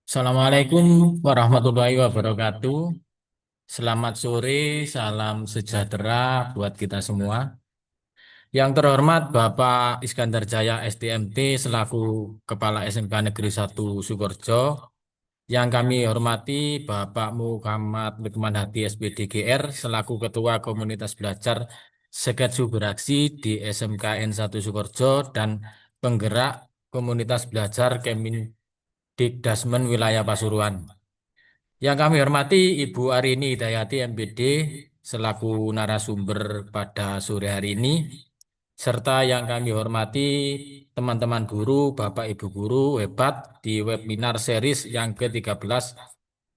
Assalamualaikum warahmatullahi wabarakatuh. Selamat sore, salam sejahtera buat kita semua. Yang terhormat Bapak Iskandar Jaya STMT selaku Kepala SMK Negeri 1 Sukorejo. Yang kami hormati Bapak Muhammad Lukman Hadi SPD GR selaku Ketua Komunitas Belajar Seketsu Beraksi di SMK N1 Sukorejo dan penggerak Komunitas Belajar Kemendikdasmen Wilayah Pasuruan. Yang kami hormati Ibu Arini Hidayati MPD selaku narasumber pada sore hari ini, serta yang kami hormati teman-teman guru, Bapak Ibu guru hebat di webinar series yang ke-13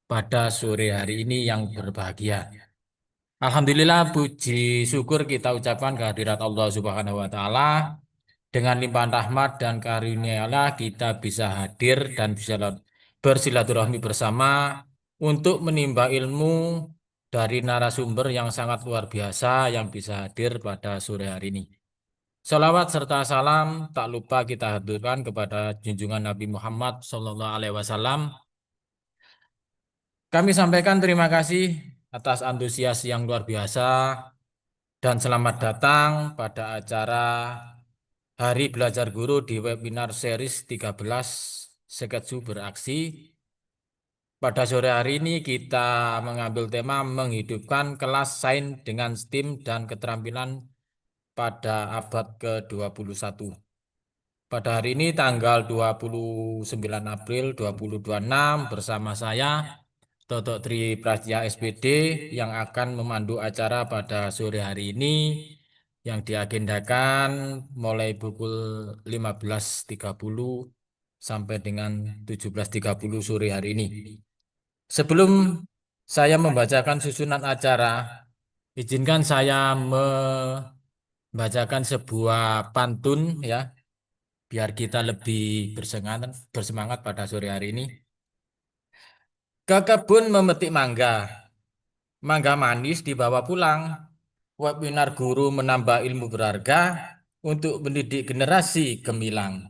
pada sore hari ini yang berbahagia. Alhamdulillah puji syukur kita ucapkan kehadirat Allah Subhanahu wa taala. Dengan limpahan rahmat dan karunia Allah kita bisa hadir dan bisa bersilaturahmi bersama untuk menimba ilmu dari narasumber yang sangat luar biasa yang bisa hadir pada sore hari ini. Salawat serta salam tak lupa kita haturkan kepada junjungan Nabi Muhammad Sallallahu Alaihi Wasallam. Kami sampaikan terima kasih atas antusias yang luar biasa dan selamat datang pada acara Hari Belajar Guru di webinar series 13 Seketsu Beraksi. Pada sore hari ini kita mengambil tema menghidupkan kelas sains dengan STEAM dan keterampilan pada abad ke-21. Pada hari ini tanggal 29 April 2026 bersama saya Toto Tri Prasetya SPD yang akan memandu acara pada sore hari ini yang diagendakan mulai pukul 15.30 sampai dengan 17.30 sore hari ini. Sebelum saya membacakan susunan acara, izinkan saya membacakan sebuah pantun ya, biar kita lebih bersemangat pada sore hari ini. Ke kebun memetik mangga, mangga manis dibawa pulang. Webinar guru menambah ilmu berharga untuk mendidik generasi gemilang.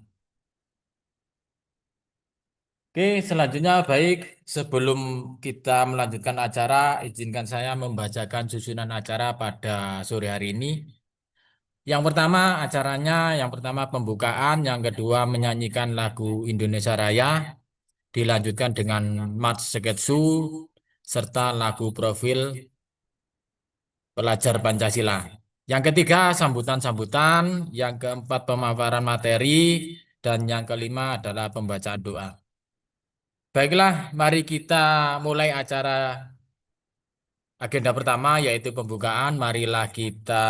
Oke, selanjutnya baik sebelum kita melanjutkan acara, izinkan saya membacakan susunan acara pada sore hari ini. Yang pertama acaranya, yang pertama pembukaan, yang kedua menyanyikan lagu Indonesia Raya, dilanjutkan dengan Mats Seketsu, serta lagu profil pelajar Pancasila. Yang ketiga sambutan-sambutan, yang keempat pemaparan materi, dan yang kelima adalah pembacaan doa. Baiklah, mari kita mulai acara agenda pertama yaitu pembukaan. Marilah kita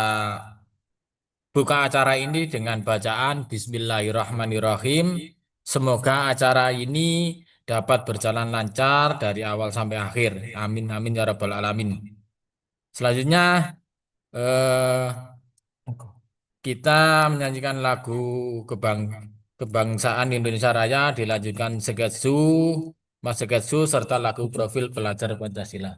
buka acara ini dengan bacaan Bismillahirrahmanirrahim. Semoga acara ini dapat berjalan lancar dari awal sampai akhir. Amin amin ya rabbal alamin. Selanjutnya eh, kita menyanyikan lagu kebang kebangsaan Indonesia Raya dilanjutkan Seketsu, Mas Seketsu serta lagu profil pelajar Pancasila.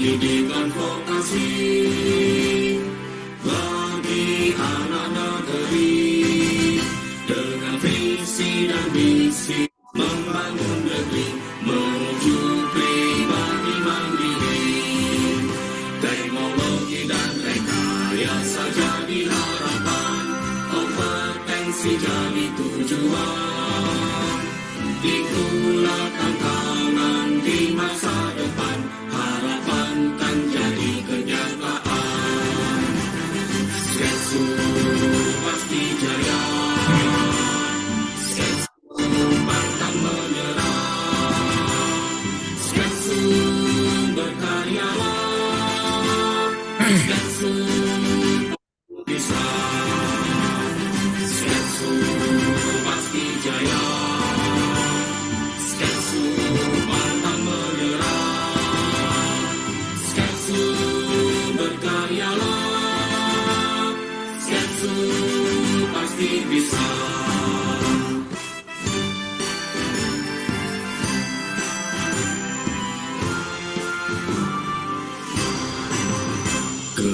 pendidikan vokasi bagi anak negeri dengan visi dan misi membangun negeri menuju pribadi mandiri. Teknologi dan rekayasa jadi harapan, kompetensi jadi tujuan. Itulah tantangan di masa depan, harapan kan jadi kenyataan. Sketsu pasti jaya, Sketsu pantang menyerah, Sketsu berkaryalah, Sketsu bisa, Sketsu pasti jaya. Sketsu pantang menyerah, Sketsu berkaryalah, Sketsu pasti bisa. Ke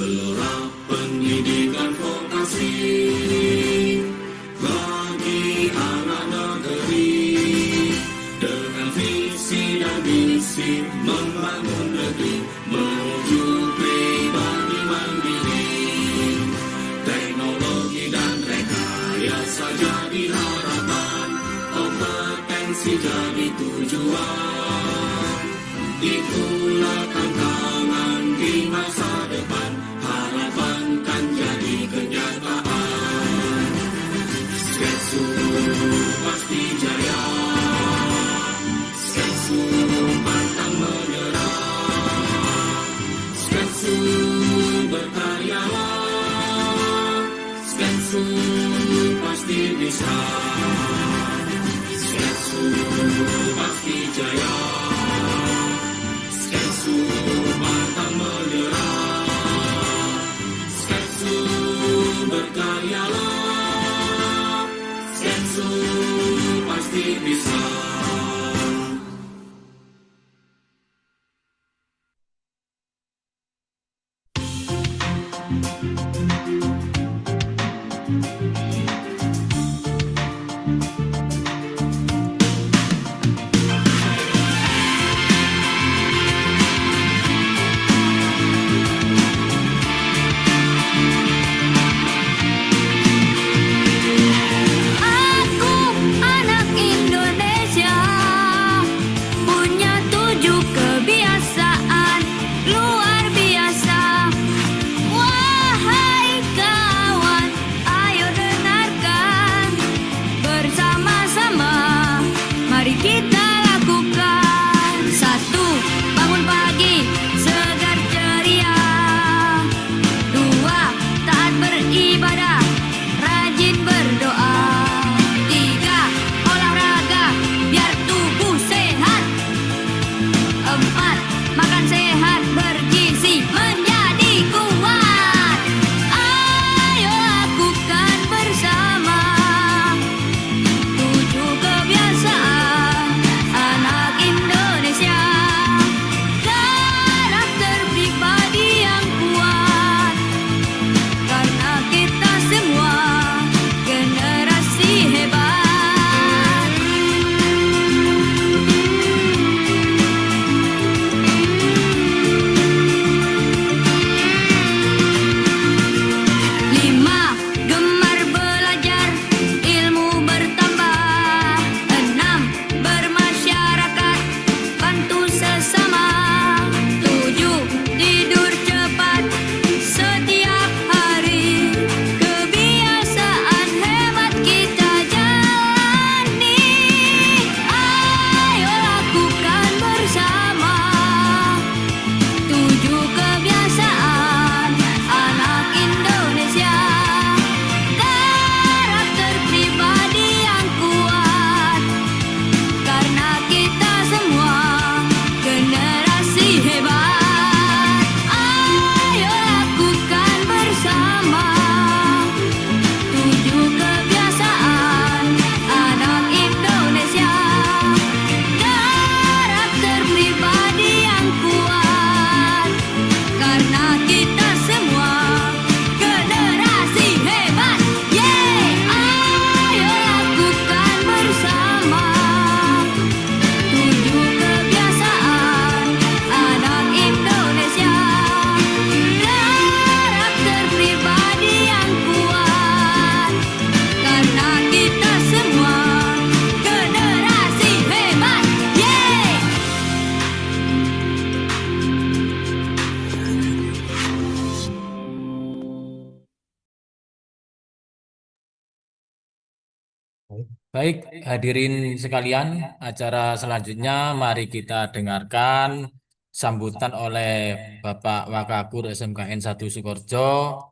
Baik, hadirin sekalian, acara selanjutnya mari kita dengarkan sambutan oleh Bapak Wakakur SMKN 1 Sukoharjo,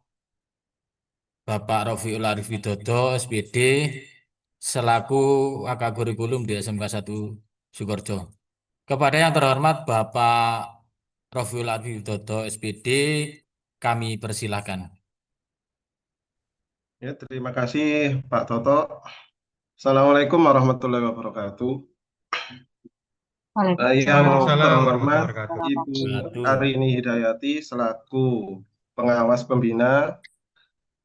Bapak Rofiul Arif Widodo, SPD, selaku Wakakurikulum di SMK 1 Sukoharjo. Kepada yang terhormat Bapak Rofiul Arif Widodo, SPD, kami persilahkan. Ya, terima kasih Pak Toto. Assalamualaikum warahmatullahi wabarakatuh. Yang Waalaikumsalam terhormat warahmatullahi wabarakatuh. Ibu Wabarakatuh. Arini Hidayati selaku pengawas pembina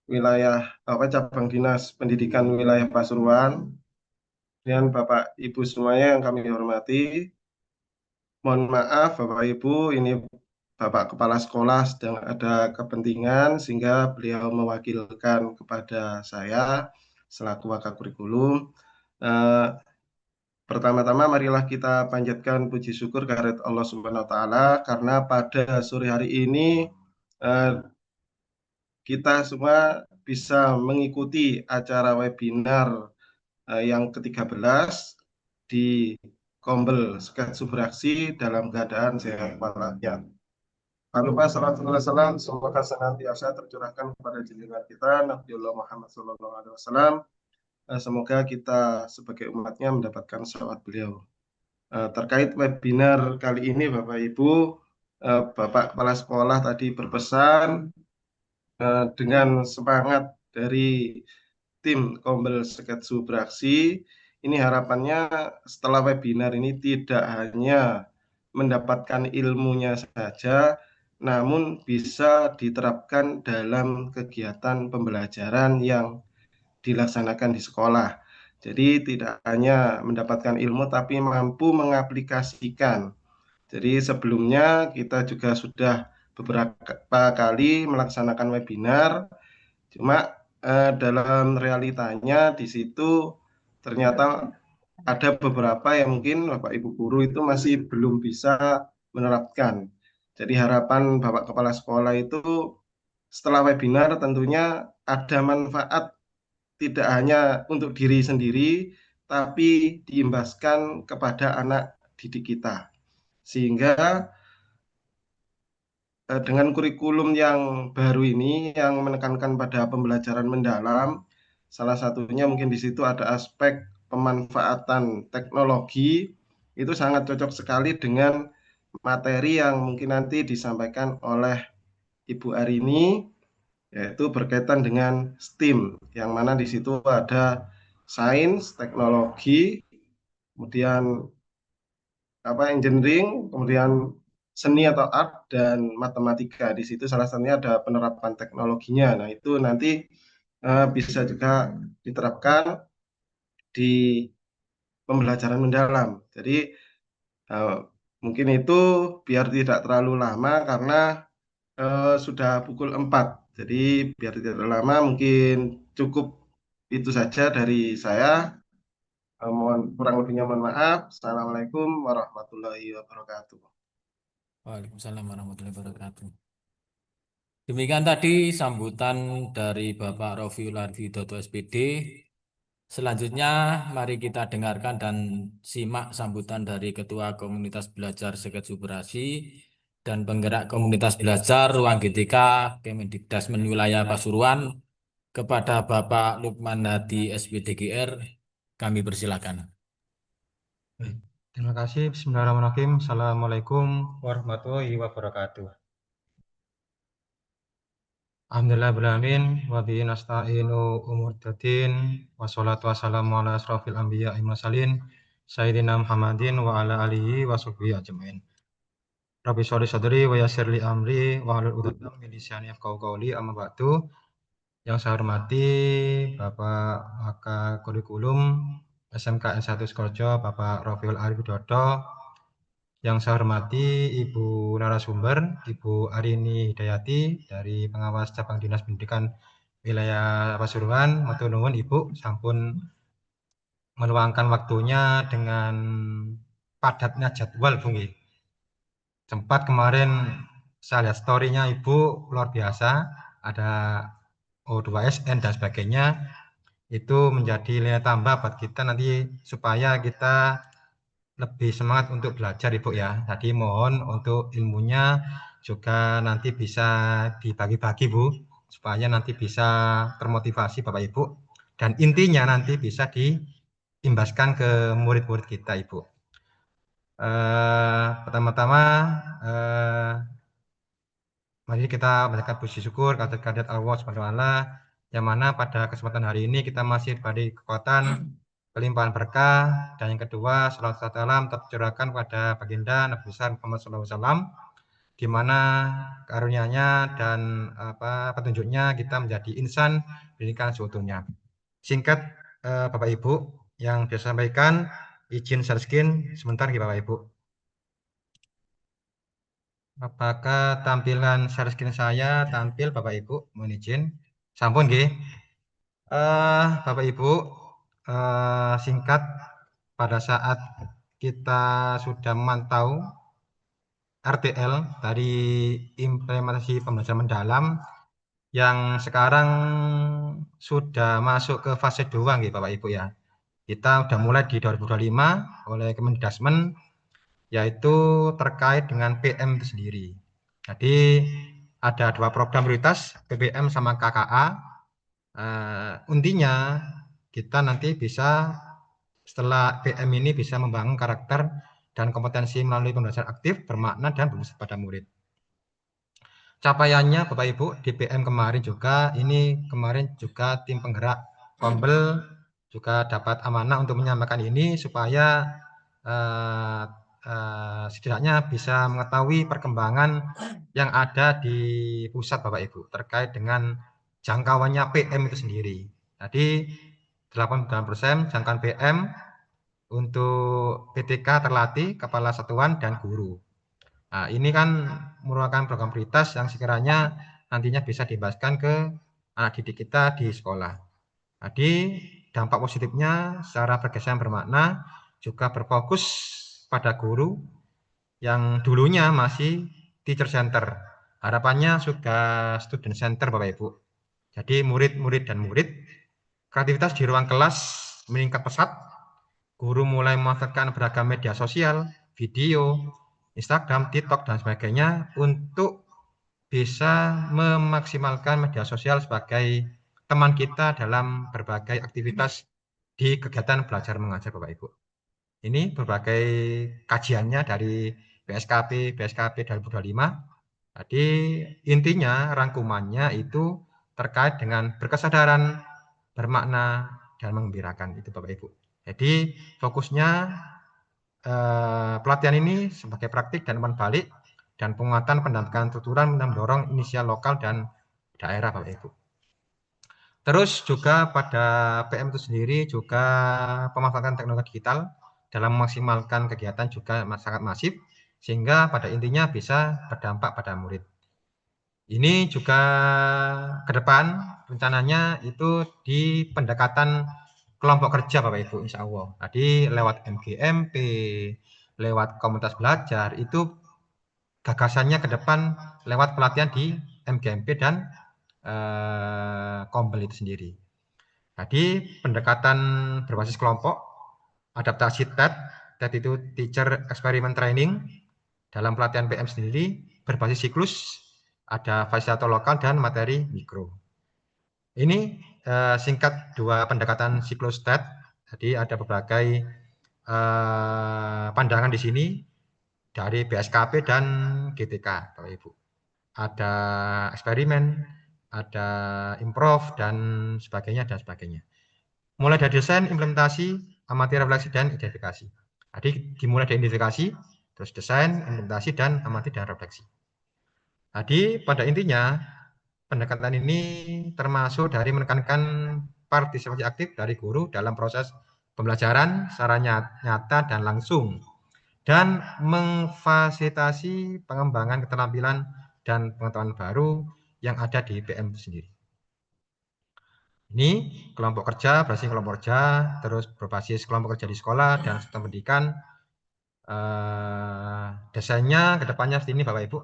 wilayah cabang dinas pendidikan wilayah Pasuruan, dan Bapak Ibu semuanya yang kami hormati. Mohon maaf Bapak Ibu, ini Bapak Kepala Sekolah sedang ada kepentingan sehingga beliau mewakilkan kepada saya selaku Wakakurikulum. Eh, Pertama-tama marilah kita panjatkan puji syukur kehadirat Allah Subhanahu wa taala karena pada sore hari ini eh, kita semua bisa mengikuti acara webinar yang ke-13 di Kombel Sketsu Beraksi dalam keadaan sehat walafiat. Tak lupa salawat dan salam semoga senantiasa tercurahkan kepada junjungan kita Nabiullah Muhammad SAW. Semoga kita sebagai umatnya mendapatkan salawat beliau. Terkait webinar kali ini Bapak Ibu, Bapak Kepala Sekolah tadi berpesan dengan semangat dari tim Kombel Sketsu Beraksi, ini harapannya setelah webinar ini tidak hanya mendapatkan ilmunya saja, namun bisa diterapkan dalam kegiatan pembelajaran yang dilaksanakan di sekolah. Jadi tidak hanya mendapatkan ilmu tapi mampu mengaplikasikan. Jadi sebelumnya kita juga sudah beberapa kali melaksanakan webinar, cuma dalam realitanya di situ ternyata ada beberapa yang mungkin Bapak Ibu guru itu masih belum bisa menerapkan. Jadi harapan Bapak Kepala Sekolah itu setelah webinar tentunya ada manfaat tidak hanya untuk diri sendiri, tapi diimbaskan kepada anak didik kita. Sehingga dengan kurikulum yang baru ini yang menekankan pada pembelajaran mendalam, salah satunya mungkin di situ ada aspek pemanfaatan teknologi, itu sangat cocok sekali dengan materi yang mungkin nanti disampaikan oleh Ibu Arini, yaitu berkaitan dengan STEAM, yang mana di situ ada sains, teknologi, kemudian engineering, kemudian seni atau art dan matematika. Di situ salah satunya ada penerapan teknologinya. Nah, itu nanti bisa juga diterapkan di pembelajaran mendalam. Jadi mungkin itu biar tidak terlalu lama karena sudah pukul 4. Jadi biar tidak terlalu lama mungkin cukup itu saja dari saya. Mohon kurang lebihnya mohon maaf. Assalamualaikum warahmatullahi wabarakatuh. Waalaikumsalam warahmatullahi wabarakatuh. Demikian tadi sambutan dari Bapak Rofiul Arif Widodo SPD. Selanjutnya mari kita dengarkan dan simak sambutan dari Ketua Komunitas Belajar Sketsu Beraksi dan penggerak Komunitas Belajar Ruang GTK Kemendikdasmen Wilayah Pasuruan kepada Bapak Lukman Hadi SPDGR. Kami persilakan. Terima kasih. Bismillahirrahmanirrahim. Assalamualaikum warahmatullahi wabarakatuh. Alhamdulillahirrahmanirrahim. Wa bihi nasta'inu umur dadin. Wassalatu wassalamu ala asrofil anbiya mursalin. Sayyidina Muhammadin wa ala alihi wa sahbihi ajmain. Rabbi sholli sadri wa yassir li amri wa hlul 'uqdatam min lisani yafqahu qawli, amma ba'du. Yang saya hormati Bapak Wakakurikulum SMKN 1 Sukoharjo, Bapak Rofiul Arif Widodo. Yang saya hormati Ibu narasumber, Ibu Arini Hidayati dari Pengawas Cabang Dinas Pendidikan Wilayah Pasuruan. Matur nuwun Ibu sampun meluangkan waktunya dengan padatnya jadwal Bu nggih. Sempat kemarin saya lihat story-nya Ibu luar biasa, ada O2SN dan sebagainya. itu menjadi nilai tambah buat kita nanti supaya kita lebih semangat untuk belajar Ibu ya. Jadi mohon untuk ilmunya juga nanti bisa dibagi-bagi Bu, supaya nanti bisa termotivasi Bapak Ibu dan intinya nanti bisa diimbaskan ke murid-murid kita Ibu. Pertama-tama mari kita panjatkan puji syukur kehadirat Allah Subhanahu wa taala yang mana pada kesempatan hari ini kita masih diberi kekuatan, kelimpahan berkah, dan yang kedua salawat serta salam tercurahkan pada baginda Nabi besar Muhammad SAW, di mana karunia-Nya dan petunjuknya kita menjadi insan pendidikan seutuhnya. Singkat Bapak Ibu yang biasa sampaikan, izin share screen sebentar ya Bapak Ibu. Apakah tampilan share screen saya tampil Bapak Ibu? Mohon izin. Sampun nggih. Bapak Ibu, singkat pada saat kita sudah memantau RTL dari implementasi pembelajaran mendalam yang sekarang sudah masuk ke fase 2 nggih Bapak Ibu ya. Kita sudah mulai di 2025 oleh Kemendikbud yaitu terkait dengan PM itu sendiri. Jadi ada 2 program prioritas, PPM sama KKA. Intinya kita nanti bisa setelah PM ini bisa membangun karakter dan kompetensi melalui pembelajaran aktif, bermakna dan bermanfaat pada murid. Capaiannya Bapak Ibu di PM kemarin juga tim penggerak Kombel juga dapat amanah untuk menyampaikan ini supaya setidaknya bisa mengetahui perkembangan yang ada di pusat Bapak Ibu terkait dengan jangkauannya PM itu sendiri. Jadi 89% jangkauan PM untuk PTK terlatih, kepala satuan dan guru. Nah, ini kan merupakan program prioritas yang sekiranya nantinya bisa dibahaskan ke anak didik kita di sekolah. Jadi dampak positifnya secara berkesan bermakna juga berfokus pada guru yang dulunya masih teacher center. Harapannya sudah student center Bapak Ibu. Jadi murid-murid dan murid, kreativitas di ruang kelas meningkat pesat, guru mulai memanfaatkan beragam media sosial, video, Instagram, TikTok, dan sebagainya untuk bisa memaksimalkan media sosial sebagai teman kita dalam berbagai aktivitas di kegiatan belajar mengajar Bapak Ibu. Ini berbagai kajiannya dari BSKP 2025. Jadi intinya rangkumannya itu terkait dengan berkesadaran, bermakna, dan mengembirakan itu Bapak Ibu. Jadi fokusnya pelatihan ini sebagai praktik dan umpan balik dan penguatan pendampingan struktural mendorong inisial lokal dan daerah Bapak Ibu. Terus juga pada PM itu sendiri juga pemanfaatan teknologi digital dalam memaksimalkan kegiatan juga sangat masif sehingga pada intinya bisa berdampak pada murid. Ini juga ke depan rencananya itu di pendekatan kelompok kerja Bapak Ibu insya Allah. Tadi lewat MGMP, lewat komunitas belajar itu gagasannya ke depan lewat pelatihan di MGMP dan Kombel itu sendiri. Jadi pendekatan berbasis kelompok, adaptasi TED itu Teacher Experiment Training dalam pelatihan PM sendiri berbasis siklus, ada fasilitator lokal dan materi mikro. Ini singkat 2 pendekatan siklus TED. Jadi ada berbagai pandangan di sini dari BSKP dan GTK, Bapak Ibu. Ada eksperimen, ada improv dan sebagainya dan sebagainya. Mulai dari desain, implementasi, amati, refleksi dan identifikasi. Jadi dimulai dari identifikasi, terus desain, implementasi dan amati dan refleksi. Jadi pada intinya pendekatan ini termasuk dari menekankan partisipasi aktif dari guru dalam proses pembelajaran secara nyata dan langsung dan memfasilitasi pengembangan keterampilan dan pengetahuan baru yang ada di PM itu sendiri. Ini kelompok kerja, berbasis kelompok kerja, terus berbasis kelompok kerja di sekolah dan sistem pendidikan. Desainnya kedepannya seperti ini Bapak Ibu.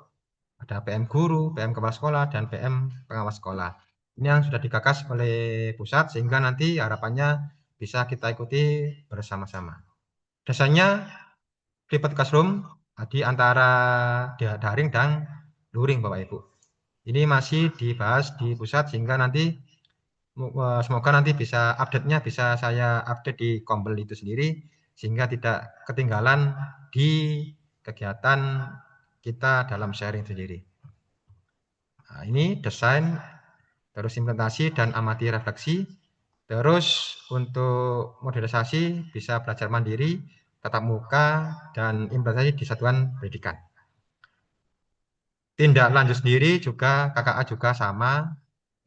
Ada PM guru, PM kepala sekolah, dan PM pengawas sekolah. Ini yang sudah digagas oleh pusat sehingga nanti harapannya bisa kita ikuti bersama-sama. Desainnya flipped classroom di antara daring dan luring Bapak Ibu. Ini masih dibahas di pusat sehingga nanti semoga nanti bisa update-nya bisa saya update di Kombel itu sendiri sehingga tidak ketinggalan di kegiatan kita dalam sharing sendiri. Nah, ini desain, terus implementasi dan amati refleksi. Terus untuk modernisasi bisa belajar mandiri, tatap muka, dan implementasi di satuan pendidikan. Tindak lanjut sendiri juga KKA juga sama.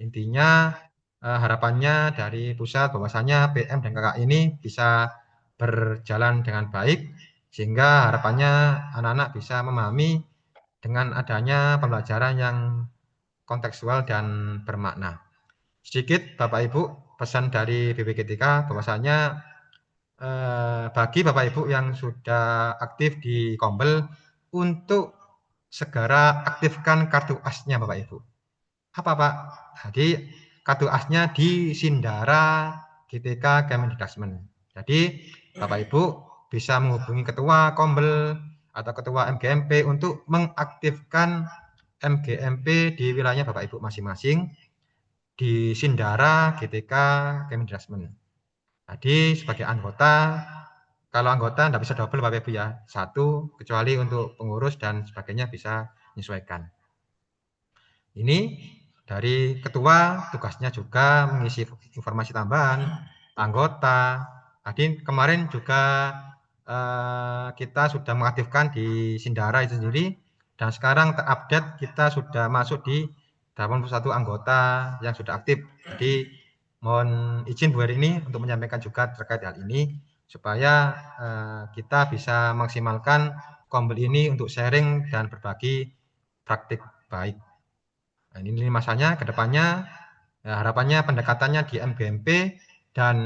Intinya harapannya dari pusat bahwasanya PM dan KKA ini bisa berjalan dengan baik sehingga harapannya anak-anak bisa memahami dengan adanya pembelajaran yang kontekstual dan bermakna. Sedikit Bapak Ibu pesan dari BPGTK bahwasanya bagi Bapak Ibu yang sudah aktif di Kombel untuk segera aktifkan kartu asnya Bapak Ibu. Apa Pak? Jadi kartu asnya di Sindara GTK Kemendikbud. Jadi Bapak Ibu bisa menghubungi ketua Kombel atau ketua MGMP untuk mengaktifkan MGMP di wilayah Bapak Ibu masing-masing di Sindara GTK Kemendikbud. Jadi sebagai anggota, kalau anggota tidak bisa double Bapak Ibu ya, satu kecuali untuk pengurus dan sebagainya bisa menyesuaikan. Ini dari ketua tugasnya juga mengisi informasi tambahan anggota. Tadi kemarin juga kita sudah mengaktifkan di Sindara itu sendiri dan sekarang terupdate kita sudah masuk di 81 anggota yang sudah aktif. Jadi mohon izin Bu Heri ini untuk menyampaikan juga terkait hal ini supaya kita bisa maksimalkan Kombel ini untuk sharing dan berbagi praktik baik. Nah, ini masanya ke depannya harapannya pendekatannya di MGMP dan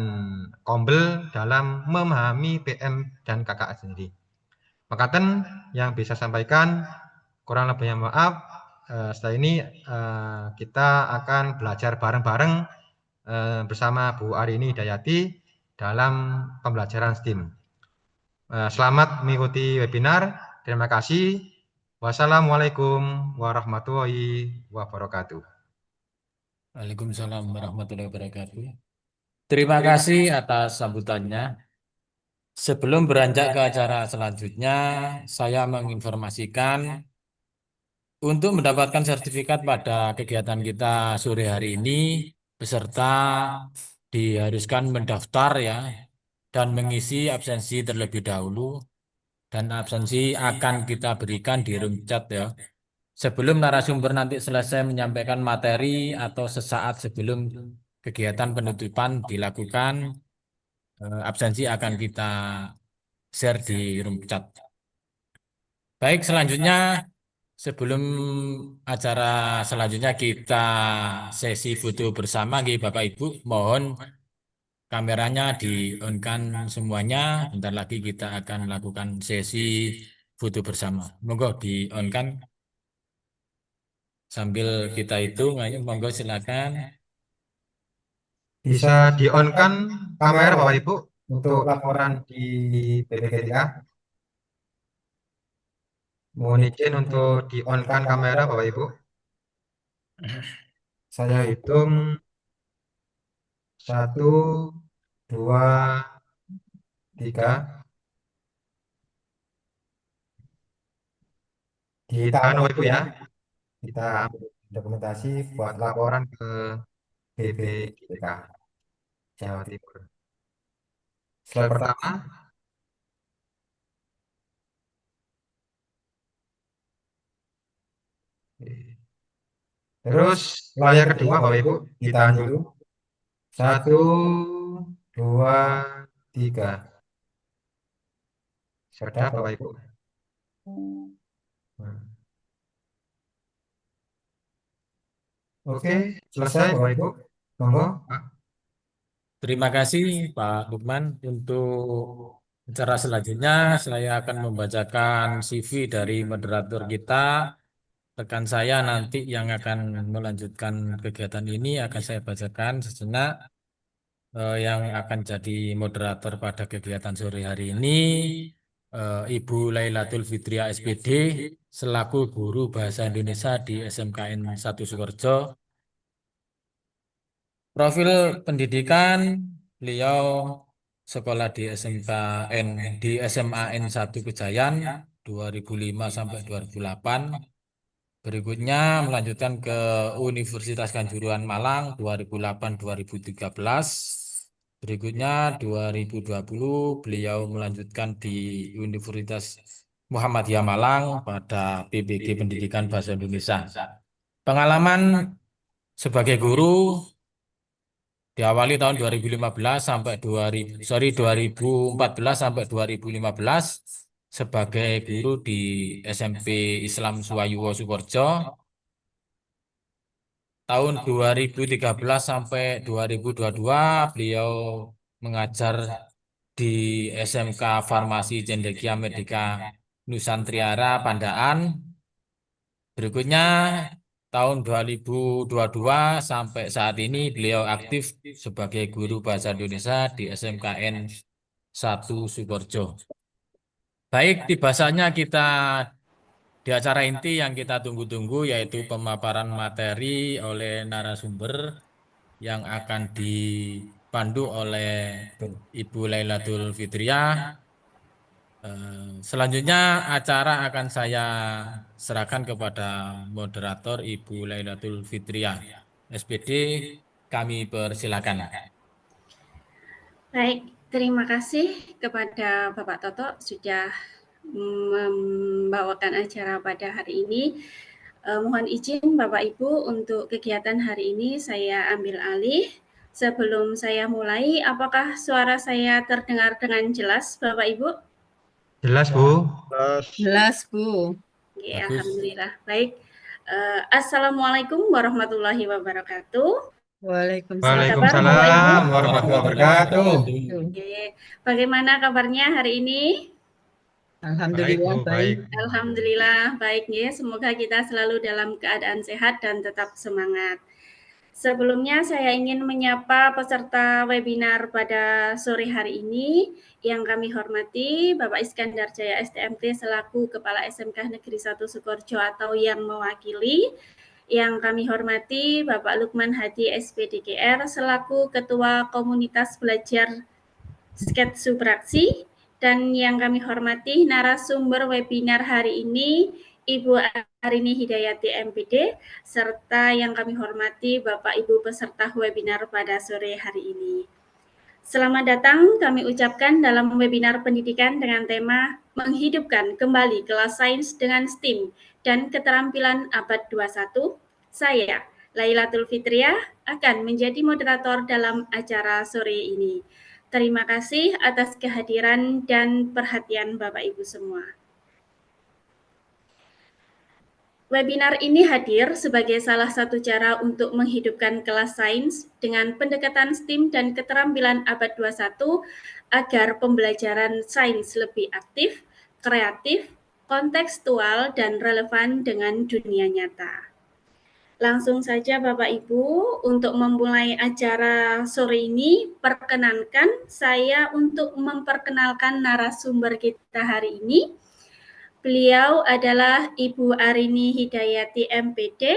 Kombel dalam memahami PM dan KKA sendiri. Makaten yang bisa sampaikan kurang lebihnya maaf. Setelah ini kita akan belajar bareng-bareng bersama Bu Arini Dayati dalam pembelajaran STEAM. Selamat mengikuti webinar. Terima kasih. Wassalamualaikum warahmatullahi wabarakatuh. Waalaikumsalam warahmatullahi wabarakatuh. Terima kasih atas sambutannya. Sebelum beranjak ke acara selanjutnya, saya menginformasikan untuk mendapatkan sertifikat pada kegiatan kita sore hari ini, peserta diharuskan mendaftar ya dan mengisi absensi terlebih dahulu, dan absensi akan kita berikan di room chat ya. Sebelum narasumber nanti selesai menyampaikan materi atau sesaat sebelum kegiatan penutupan dilakukan, absensi akan kita share di room chat. Baik, selanjutnya sebelum acara selanjutnya kita sesi foto bersama, Bapak Ibu, mohon kameranya di-on-kan semuanya. Bentar lagi kita akan melakukan sesi foto bersama. Monggo di-on-kan sambil kita hitung. Ayo, monggo silakan. Bisa di-on-kan kamera Bapak Ibu untuk laporan di BPGTK. Mohon izin untuk di-on-kan kamera Bapak Ibu. Saya hitung 1, 2, 3. Ditahan Bapak Ibu ya. Kita ambil dokumentasi buat laporan ke BPGTK Jawa Timur. Slide pertama. Terus layar kedua Bapak Ibu ditahan dulu. 1, 2, 3. Sedap Bapak Ibu. Oke, selesai Bapak Ibu. Monggo. Terima kasih Pak Lukman. Untuk acara selanjutnya saya akan membacakan CV dari moderator kita rekan saya nanti yang akan melanjutkan kegiatan ini akan saya bacakan sejenak yang akan jadi moderator pada kegiatan sore hari ini Ibu Lailatul Fitriah SPD selaku guru Bahasa Indonesia di SMKN 1 Sukorejo. Profil pendidikan beliau sekolah di SMKN di SMAN 1 Kejayan 2005 sampai 2008. Berikutnya melanjutkan ke Universitas Kanjuruhan Malang 2008-2013. Berikutnya 2020 beliau melanjutkan di Universitas Muhammadiyah Malang pada PBG Pendidikan Bahasa Indonesia. Pengalaman sebagai guru diawali tahun 2015 sampai 2014 sampai 2015 sebagai guru di SMP Islam Suwayuwo Sukorejo. Tahun 2013 sampai 2022 beliau mengajar di SMK Farmasi Cendekia Medika Nusantriara Pandaan. Berikutnya tahun 2022 sampai saat ini beliau aktif sebagai guru bahasa Indonesia di SMKN 1 Sukorejo. Baik, tiba saatnya kita di acara inti yang kita tunggu-tunggu yaitu pemaparan materi oleh narasumber yang akan dipandu oleh Ibu Lailatul Fitriah. Selanjutnya acara akan saya serahkan kepada moderator Ibu Lailatul Fitriah SPD. Kami persilakan. Baik, terima kasih kepada Bapak Toto sudah membawakan acara pada hari ini. Mohon izin Bapak Ibu untuk kegiatan hari ini saya ambil alih. Sebelum saya mulai, apakah suara saya terdengar dengan jelas Bapak Ibu? Jelas, Bu. Jelas, Bu. Oke, Bagus. alhamdulillah. Baik. Assalamualaikum warahmatullahi wabarakatuh. Waalaikumsalam warahmatullahi wabarakatuh. Oke, bagaimana kabarnya hari ini? Alhamdulillah Baik, Bu, baik. Alhamdulillah baik ya. Semoga kita selalu dalam keadaan sehat dan tetap semangat. Sebelumnya saya ingin menyapa peserta webinar pada sore hari ini yang kami hormati Bapak Iskandar Jaya STMT selaku Kepala SMK Negeri 1 Sukorejo atau yang mewakili. Yang kami hormati Bapak Lukman Hadi SPDKR selaku Ketua Komunitas Belajar Sketsu Praksi. Dan yang kami hormati narasumber webinar hari ini Ibu Arini Hidayati MPD serta yang kami hormati Bapak Ibu peserta webinar pada sore hari ini. Selamat datang kami ucapkan dalam webinar pendidikan dengan tema menghidupkan kembali kelas sains dengan STEAM dan keterampilan abad 21. Saya, Lailatul Fitriah, akan menjadi moderator dalam acara sore ini. Terima kasih atas kehadiran dan perhatian Bapak Ibu semua. Webinar ini hadir sebagai salah satu cara untuk menghidupkan kelas sains dengan pendekatan STEAM dan keterampilan abad 21 agar pembelajaran sains lebih aktif, kreatif, kontekstual, dan relevan dengan dunia nyata. Langsung saja Bapak Ibu, untuk memulai acara sore ini, perkenankan saya untuk memperkenalkan narasumber kita hari ini. Beliau adalah Ibu Arini Hidayati MPD,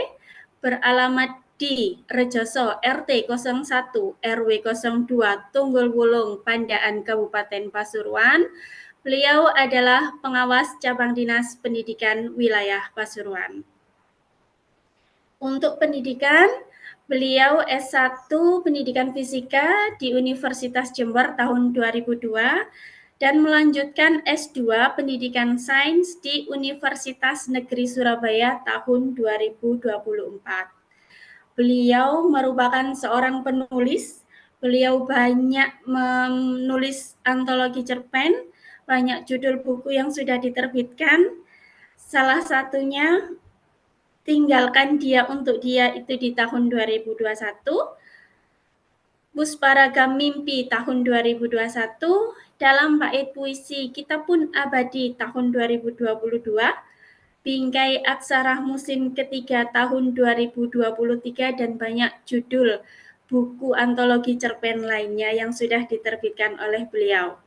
beralamat di Rejoso RT 01 RW 02 Tunggul Wulung, Pandaan, Kabupaten Pasuruan. Beliau adalah pengawas cabang dinas pendidikan wilayah Pasuruan. Untuk pendidikan, beliau S1 Pendidikan Fisika di Universitas Jember tahun 2002 dan melanjutkan S2 Pendidikan Sains di Universitas Negeri Surabaya tahun 2024. Beliau merupakan seorang penulis. Beliau banyak menulis antologi cerpen, banyak judul buku yang sudah diterbitkan. Salah satunya Tinggalkan Dia Untuk Dia itu di tahun 2021. Pusparagam Mimpi tahun 2021, dalam bait puisi Kita Pun Abadi tahun 2022, Bingkai Aksara Musim ketiga tahun 2023 dan banyak judul buku antologi cerpen lainnya yang sudah diterbitkan oleh beliau.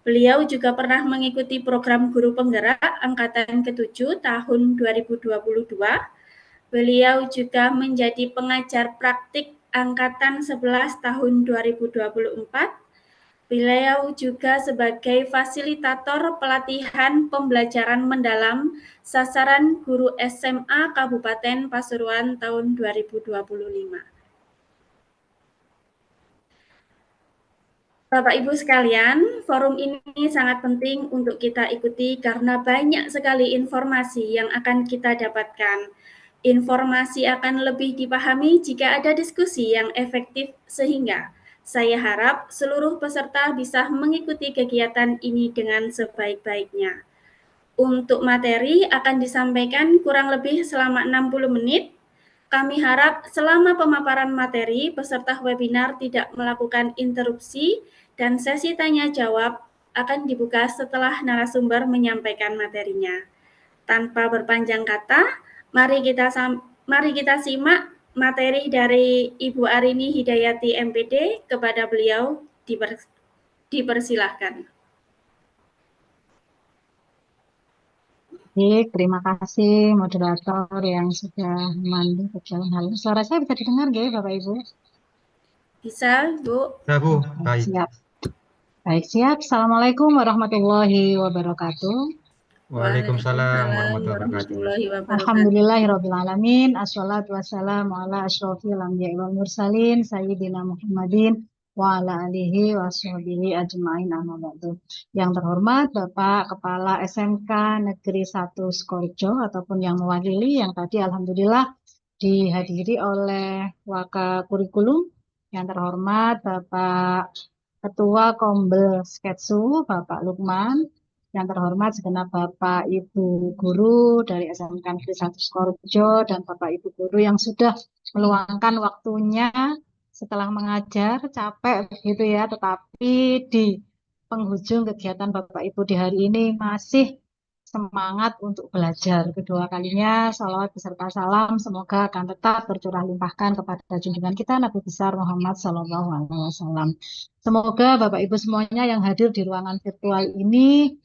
Beliau juga pernah mengikuti program Guru Penggerak Angkatan ke-7 tahun 2022. Beliau juga menjadi pengajar praktik Angkatan 11 tahun 2024. Beliau juga sebagai fasilitator pelatihan pembelajaran mendalam sasaran guru SMA Kabupaten Pasuruan tahun 2025. Bapak Ibu sekalian, forum ini sangat penting untuk kita ikuti karena banyak sekali informasi yang akan kita dapatkan. Informasi akan lebih dipahami jika ada diskusi yang efektif sehingga saya harap seluruh peserta bisa mengikuti kegiatan ini dengan sebaik-baiknya. Untuk materi akan disampaikan kurang lebih selama 60 menit. Kami harap selama pemaparan materi, peserta webinar tidak melakukan interupsi dan sesi tanya jawab akan dibuka setelah narasumber menyampaikan materinya. Tanpa berpanjang kata, mari kita simak materi dari Ibu Arini Hidayati MPD. Kepada beliau dipersilahkan. Baik, terima kasih moderator yang sudah memandu berjalan hal. Suara saya bisa didengar nggak ya, Bapak Ibu? Bisa, Bu? Ya, Bu. Baik. Siap. Baik, siap. Assalamualaikum warahmatullahi wabarakatuh. Waalaikumsalam warahmatullahi wabarakatuh. Alhamdulillahirrabbilalamin. Assalatu wassalamu ala asyrofil anbiya'i wal mursalin sayyidina Muhammadin wa ala alihi wa sahbihi ajma'in amma ba'du. Yang terhormat Bapak Kepala SMK Negeri 1 Skorjo ataupun yang mewakili yang tadi alhamdulillah dihadiri oleh Waka Kurikulum. Yang terhormat Bapak Ketua Kombel Sketsu Bapak Lukman. Yang terhormat segenap Bapak Ibu Guru dari SMK Negeri 1 Skorjo dan Bapak Ibu Guru yang sudah meluangkan waktunya setelah mengajar capek begitu ya, tetapi di penghujung kegiatan Bapak Ibu di hari ini masih semangat untuk belajar. Kedua kalinya salawat beserta salam semoga akan tetap tercurah limpahkan kepada junjungan kita Nabi besar Muhammad SAW. Semoga Bapak Ibu semuanya yang hadir di ruangan virtual ini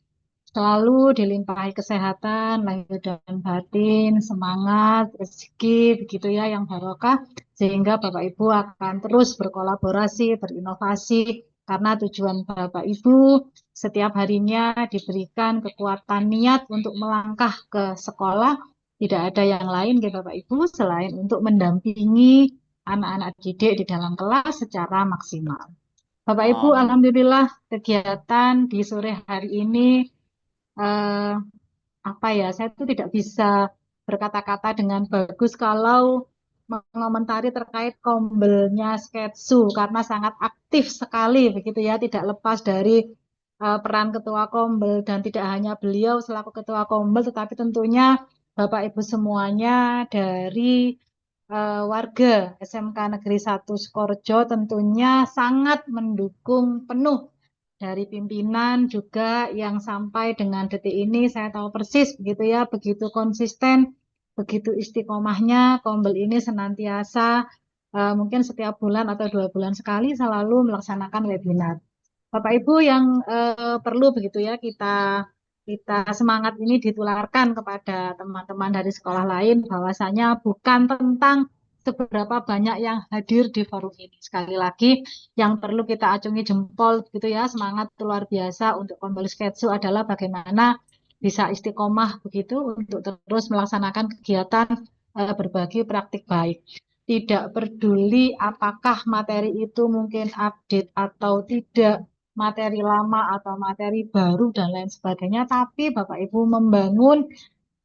selalu dilimpahi kesehatan, lahir dan batin, semangat, rezeki, begitu ya, yang barokah, sehingga Bapak Ibu akan terus berkolaborasi, berinovasi, karena tujuan Bapak Ibu setiap harinya diberikan kekuatan niat untuk melangkah ke sekolah, tidak ada yang lain ya Bapak Ibu, selain untuk mendampingi anak-anak didik di dalam kelas secara maksimal. Bapak Ibu, alhamdulillah kegiatan di sore hari ini saya itu tidak bisa berkata-kata dengan bagus kalau mengomentari terkait kombelnya Sketsu karena sangat aktif sekali begitu ya, tidak lepas dari peran ketua kombel dan tidak hanya beliau selaku ketua kombel tetapi tentunya Bapak Ibu semuanya dari warga SMK Negeri 1 Skorjo tentunya sangat mendukung penuh dari pimpinan juga yang sampai dengan detik ini saya tahu persis begitu ya, begitu konsisten, begitu istiqomahnya kombel ini senantiasa mungkin setiap bulan atau 2 bulan sekali selalu melaksanakan webinar. Bapak Ibu yang perlu begitu ya kita semangat ini ditularkan kepada teman-teman dari sekolah lain bahwasanya bukan tentang seberapa banyak yang hadir di forum ini. Sekali lagi yang perlu kita acungi jempol gitu ya, semangat luar biasa untuk Kombel Sketsu adalah bagaimana bisa istiqomah begitu untuk terus melaksanakan kegiatan berbagi praktik baik. Tidak peduli apakah materi itu mungkin update atau tidak, materi lama atau materi baru dan lain sebagainya, tapi Bapak Ibu membangun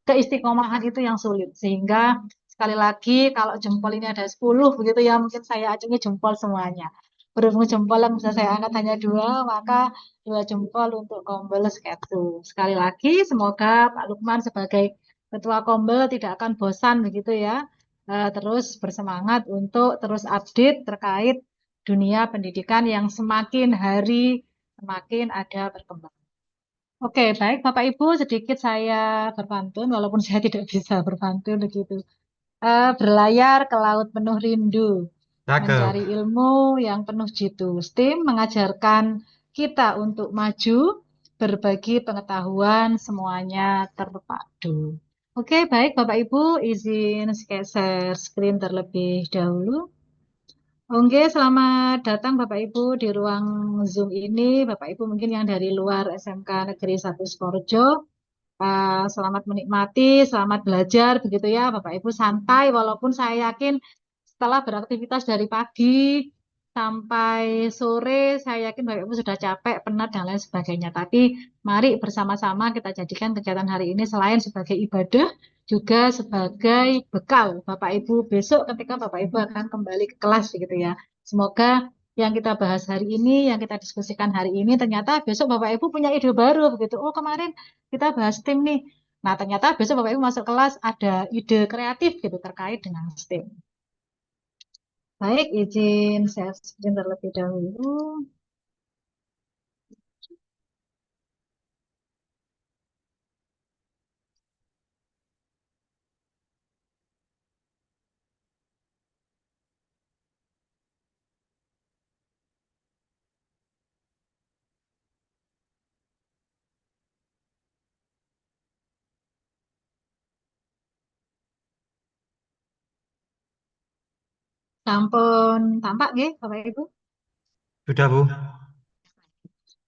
keistiqomahan itu yang sulit. Sehingga sekali lagi kalau jempol ini ada 10 begitu ya, mungkin saya acungi jempol semuanya. Berhubung jempol yang bisa saya angkat hanya 2, maka 2 jempol untuk Kombel Sketsu. Sekali lagi semoga Pak Lukman sebagai Ketua Kombel tidak akan bosan begitu ya, terus bersemangat untuk terus update terkait dunia pendidikan yang semakin hari semakin ada berkembang. Oke, baik Bapak Ibu, sedikit saya berpantun, walaupun saya tidak bisa berpantun begitu. Berlayar ke laut penuh rindu, Cakep. mencari ilmu yang penuh jitu. STEAM mengajarkan kita untuk maju, berbagi pengetahuan, semuanya terpadu. Oke, baik Bapak Ibu, izin share screen terlebih dahulu. Oke, selamat datang Bapak Ibu di ruang Zoom ini. Bapak Ibu mungkin yang dari luar SMK Negeri 1 Sukorejo. Selamat menikmati, selamat belajar begitu ya Bapak Ibu, santai walaupun saya yakin setelah beraktivitas dari pagi sampai sore saya yakin Bapak Ibu sudah capek, penat dan lain sebagainya. Tapi mari bersama-sama kita jadikan kegiatan hari ini selain sebagai ibadah juga sebagai bekal Bapak Ibu besok ketika Bapak Ibu akan kembali ke kelas begitu ya. Semoga yang kita bahas hari ini, yang kita diskusikan hari ini ternyata besok Bapak Ibu punya ide baru begitu. Oh, kemarin kita bahas STEM nih. Nah, ternyata besok Bapak Ibu masuk kelas ada ide kreatif gitu terkait dengan STEM. Baik, izin share screen terlebih dahulu. Sampun tampak nggih, Bapak Ibu? Sudah, Bu.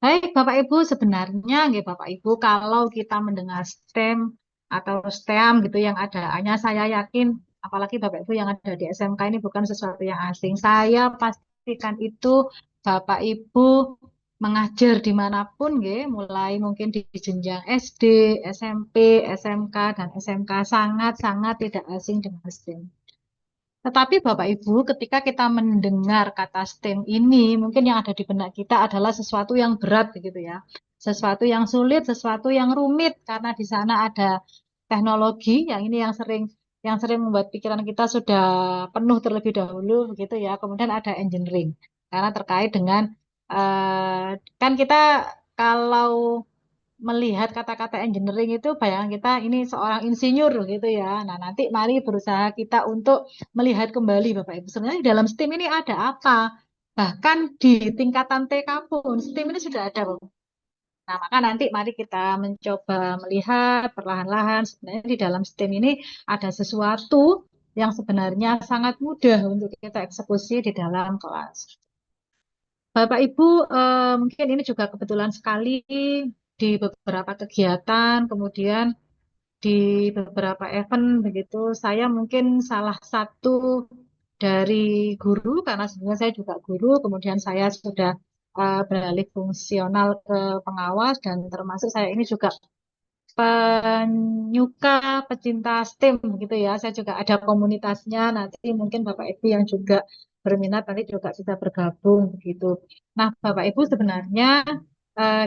Baik, Bapak Ibu, sebenarnya nggih Bapak Ibu, kalau kita mendengar STEM atau STEM gitu yang ada, hanya saya yakin, apalagi Bapak Ibu yang ada di SMK ini bukan sesuatu yang asing. Saya pastikan itu Bapak Ibu mengajar dimanapun, nggih, mulai mungkin di jenjang SD, SMP, SMK, dan SMK sangat-sangat tidak asing dengan STEM. Tetapi Bapak Ibu, ketika kita mendengar kata STEM ini, mungkin yang ada di benak kita adalah sesuatu yang berat begitu ya. Sesuatu yang sulit, sesuatu yang rumit karena di sana ada teknologi yang ini yang sering membuat pikiran kita sudah penuh terlebih dahulu begitu ya. Kemudian ada engineering karena terkait dengan kan kita kalau melihat kata-kata engineering itu bayangan kita ini seorang insinyur gitu ya. Nah, nanti mari berusaha kita untuk melihat kembali Bapak Ibu. Sebenarnya di dalam STEM ini ada apa? Bahkan di tingkatan TK pun STEM ini sudah ada, Bapak. Nah, maka nanti mari kita mencoba melihat perlahan-lahan sebenarnya di dalam STEM ini ada sesuatu yang sebenarnya sangat mudah untuk kita eksekusi di dalam kelas. Bapak Ibu, mungkin ini juga kebetulan sekali di beberapa kegiatan, kemudian di beberapa event begitu, saya mungkin salah satu dari guru, karena sebenarnya saya juga guru, kemudian saya sudah beralih fungsional ke pengawas, dan termasuk saya ini juga penyuka, pecinta STEM begitu ya. Saya juga ada komunitasnya. Nanti mungkin Bapak Ibu yang juga berminat nanti juga bisa bergabung begitu. Nah, Bapak Ibu sebenarnya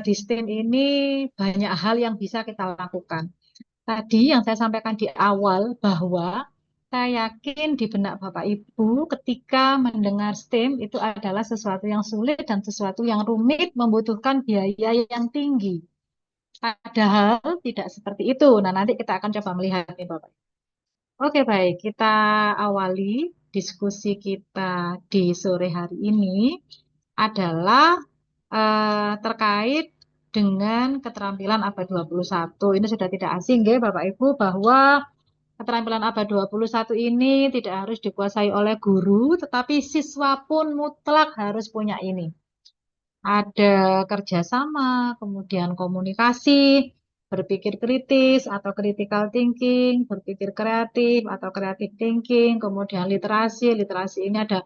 di STEM ini banyak hal yang bisa kita lakukan. Tadi yang saya sampaikan di awal bahwa saya yakin di benak Bapak Ibu ketika mendengar STEM itu adalah sesuatu yang sulit dan sesuatu yang rumit membutuhkan biaya yang tinggi. Padahal tidak seperti itu. Nah, nanti kita akan coba melihat nih, Bapak. Oke, baik. Kita awali diskusi kita di sore hari ini adalah terkait dengan keterampilan abad 21. Ini sudah tidak asing, ya, Bapak Ibu, bahwa keterampilan abad 21 ini tidak harus dikuasai oleh guru, tetapi siswa pun mutlak harus punya ini. Ada kerjasama, kemudian komunikasi, berpikir kritis atau critical thinking, berpikir kreatif atau creative thinking, kemudian literasi. Literasi ini ada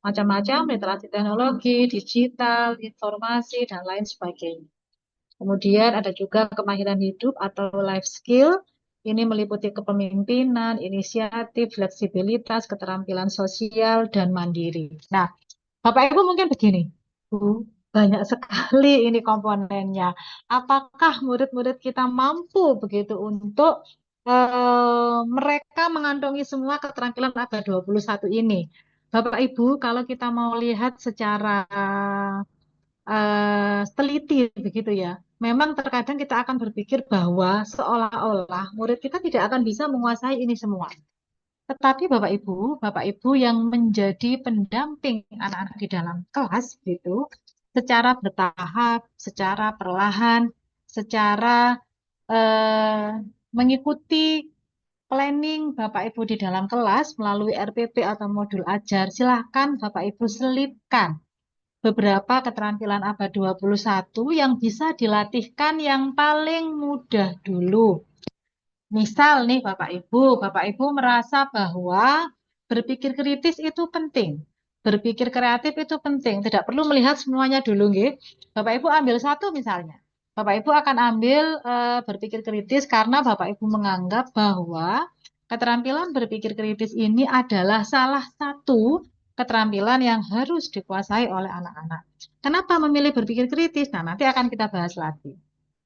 macam-macam, literasi teknologi, digital, informasi, dan lain sebagainya. Kemudian ada juga kemahiran hidup atau life skill. Ini meliputi kepemimpinan, inisiatif, fleksibilitas, keterampilan sosial, dan mandiri. Nah, Bapak Ibu mungkin begini, Bu, banyak sekali ini komponennya. Apakah murid-murid kita mampu begitu untuk mereka mengantongi semua keterampilan abad 21 ini? Bapak Ibu, kalau kita mau lihat secara teliti begitu ya, memang terkadang kita akan berpikir bahwa seolah-olah murid kita tidak akan bisa menguasai ini semua. Tetapi Bapak Ibu yang menjadi pendamping anak-anak di dalam kelas gitu, secara bertahap, secara perlahan, secara eh, mengikuti planning Bapak Ibu di dalam kelas melalui RPP atau modul ajar, silahkan Bapak Ibu selipkan beberapa keterampilan abad 21 yang bisa dilatihkan yang paling mudah dulu. Misal nih Bapak Ibu merasa bahwa berpikir kritis itu penting. Berpikir kreatif itu penting. Tidak perlu melihat semuanya dulu, nggih. Bapak Ibu ambil satu misalnya. Bapak Ibu akan ambil berpikir kritis karena Bapak Ibu menganggap bahwa keterampilan berpikir kritis ini adalah salah satu keterampilan yang harus dikuasai oleh anak-anak. Kenapa memilih berpikir kritis? Nah, nanti akan kita bahas lagi.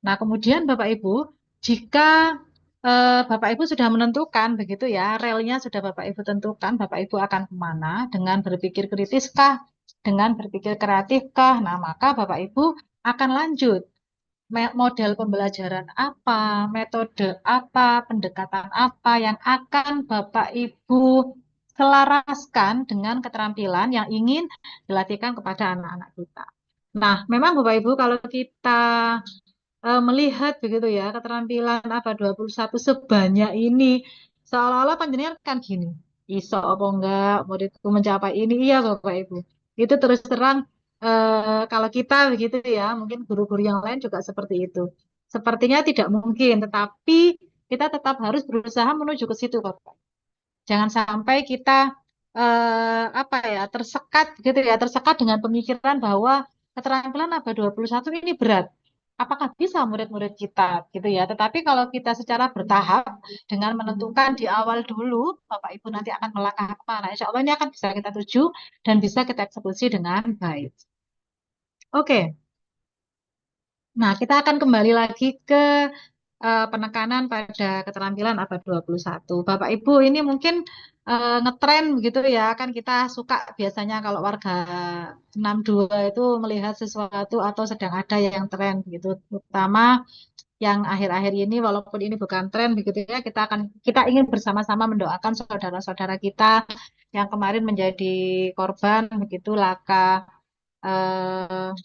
Nah, kemudian Bapak Ibu, jika Bapak Ibu sudah menentukan begitu ya, relnya sudah Bapak Ibu tentukan, Bapak Ibu akan kemana dengan berpikir kritis kah, dengan berpikir kreatif kah. Nah, maka Bapak Ibu akan lanjut model pembelajaran apa, metode apa, pendekatan apa yang akan Bapak Ibu selaraskan dengan keterampilan yang ingin dilatihkan kepada anak-anak kita. Nah, memang Bapak Ibu kalau kita melihat begitu ya keterampilan abad 21 sebanyak ini, seolah-olah panjenengan kan gini, iso apa enggak muridku mencapai ini, iya Bapak Ibu. Itu terus terang kalau kita begitu ya, mungkin guru-guru yang lain juga seperti itu. Sepertinya tidak mungkin, tetapi kita tetap harus berusaha menuju ke situ Bapak. Jangan sampai kita apa ya tersekat gitu ya, tersekat dengan pemikiran bahwa keterampilan abad 21 ini berat. Apakah bisa murid-murid kita gitu ya. Tetapi kalau kita secara bertahap dengan menentukan di awal dulu, Bapak Ibu nanti akan melangkah kemana. Insya Allah ini akan bisa kita tuju dan bisa kita eksekusi dengan baik. Oke. Nah, kita akan kembali lagi ke penekanan pada keterampilan abad 21. Bapak Ibu ini mungkin ngetren begitu ya, kan kita suka biasanya kalau warga 62 itu melihat sesuatu atau sedang ada yang tren gitu, terutama yang akhir-akhir ini walaupun ini bukan tren begitu ya, kita ingin bersama-sama mendoakan saudara-saudara kita yang kemarin menjadi korban begitu laka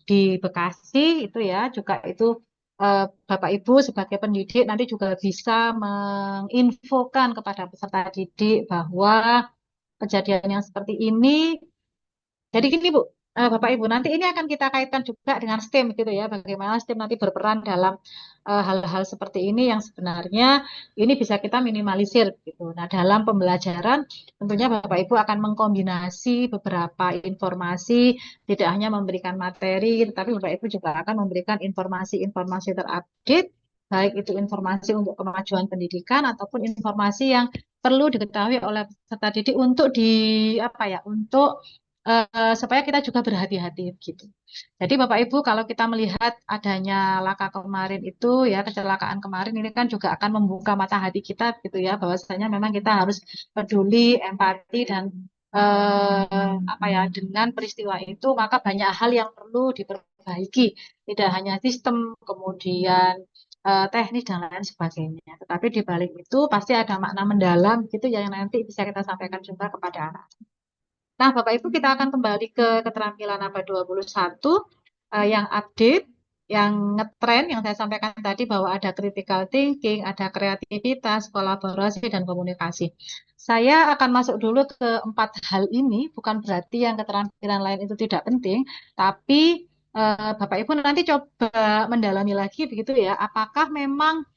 di Bekasi itu ya, juga itu Bapak Ibu sebagai pendidik nanti juga bisa menginfokan kepada peserta didik bahwa kejadian yang seperti ini. Jadi gini Bu, Bapak Ibu nanti ini akan kita kaitkan juga dengan STEM gitu ya, bagaimana STEM nanti berperan dalam hal-hal seperti ini yang sebenarnya ini bisa kita minimalisir gitu. Nah, dalam pembelajaran tentunya Bapak Ibu akan mengkombinasi beberapa informasi, tidak hanya memberikan materi, tetapi Bapak Ibu juga akan memberikan informasi-informasi terupdate, baik itu informasi untuk kemajuan pendidikan ataupun informasi yang perlu diketahui oleh peserta didik untuk di apa ya, untuk supaya kita juga berhati-hati gitu. Jadi Bapak Ibu kalau kita melihat adanya laka kemarin itu ya kecelakaan kemarin ini kan juga akan membuka mata hati kita gitu ya bahwasanya memang kita harus peduli, empati dan apa ya dengan peristiwa itu maka banyak hal yang perlu diperbaiki. Tidak hanya sistem, kemudian teknis dan lain sebagainya. Tetapi di balik itu pasti ada makna mendalam gitu yang nanti bisa kita sampaikan juga kepada anak. Nah, Bapak Ibu kita akan kembali ke keterampilan abad 21 yang update, yang ngetren, yang saya sampaikan tadi bahwa ada critical thinking, ada kreativitas, kolaborasi, dan komunikasi. Saya akan masuk dulu ke 4 hal ini, bukan berarti yang keterampilan lain itu tidak penting, tapi Bapak Ibu nanti coba mendalami lagi begitu ya, apakah memang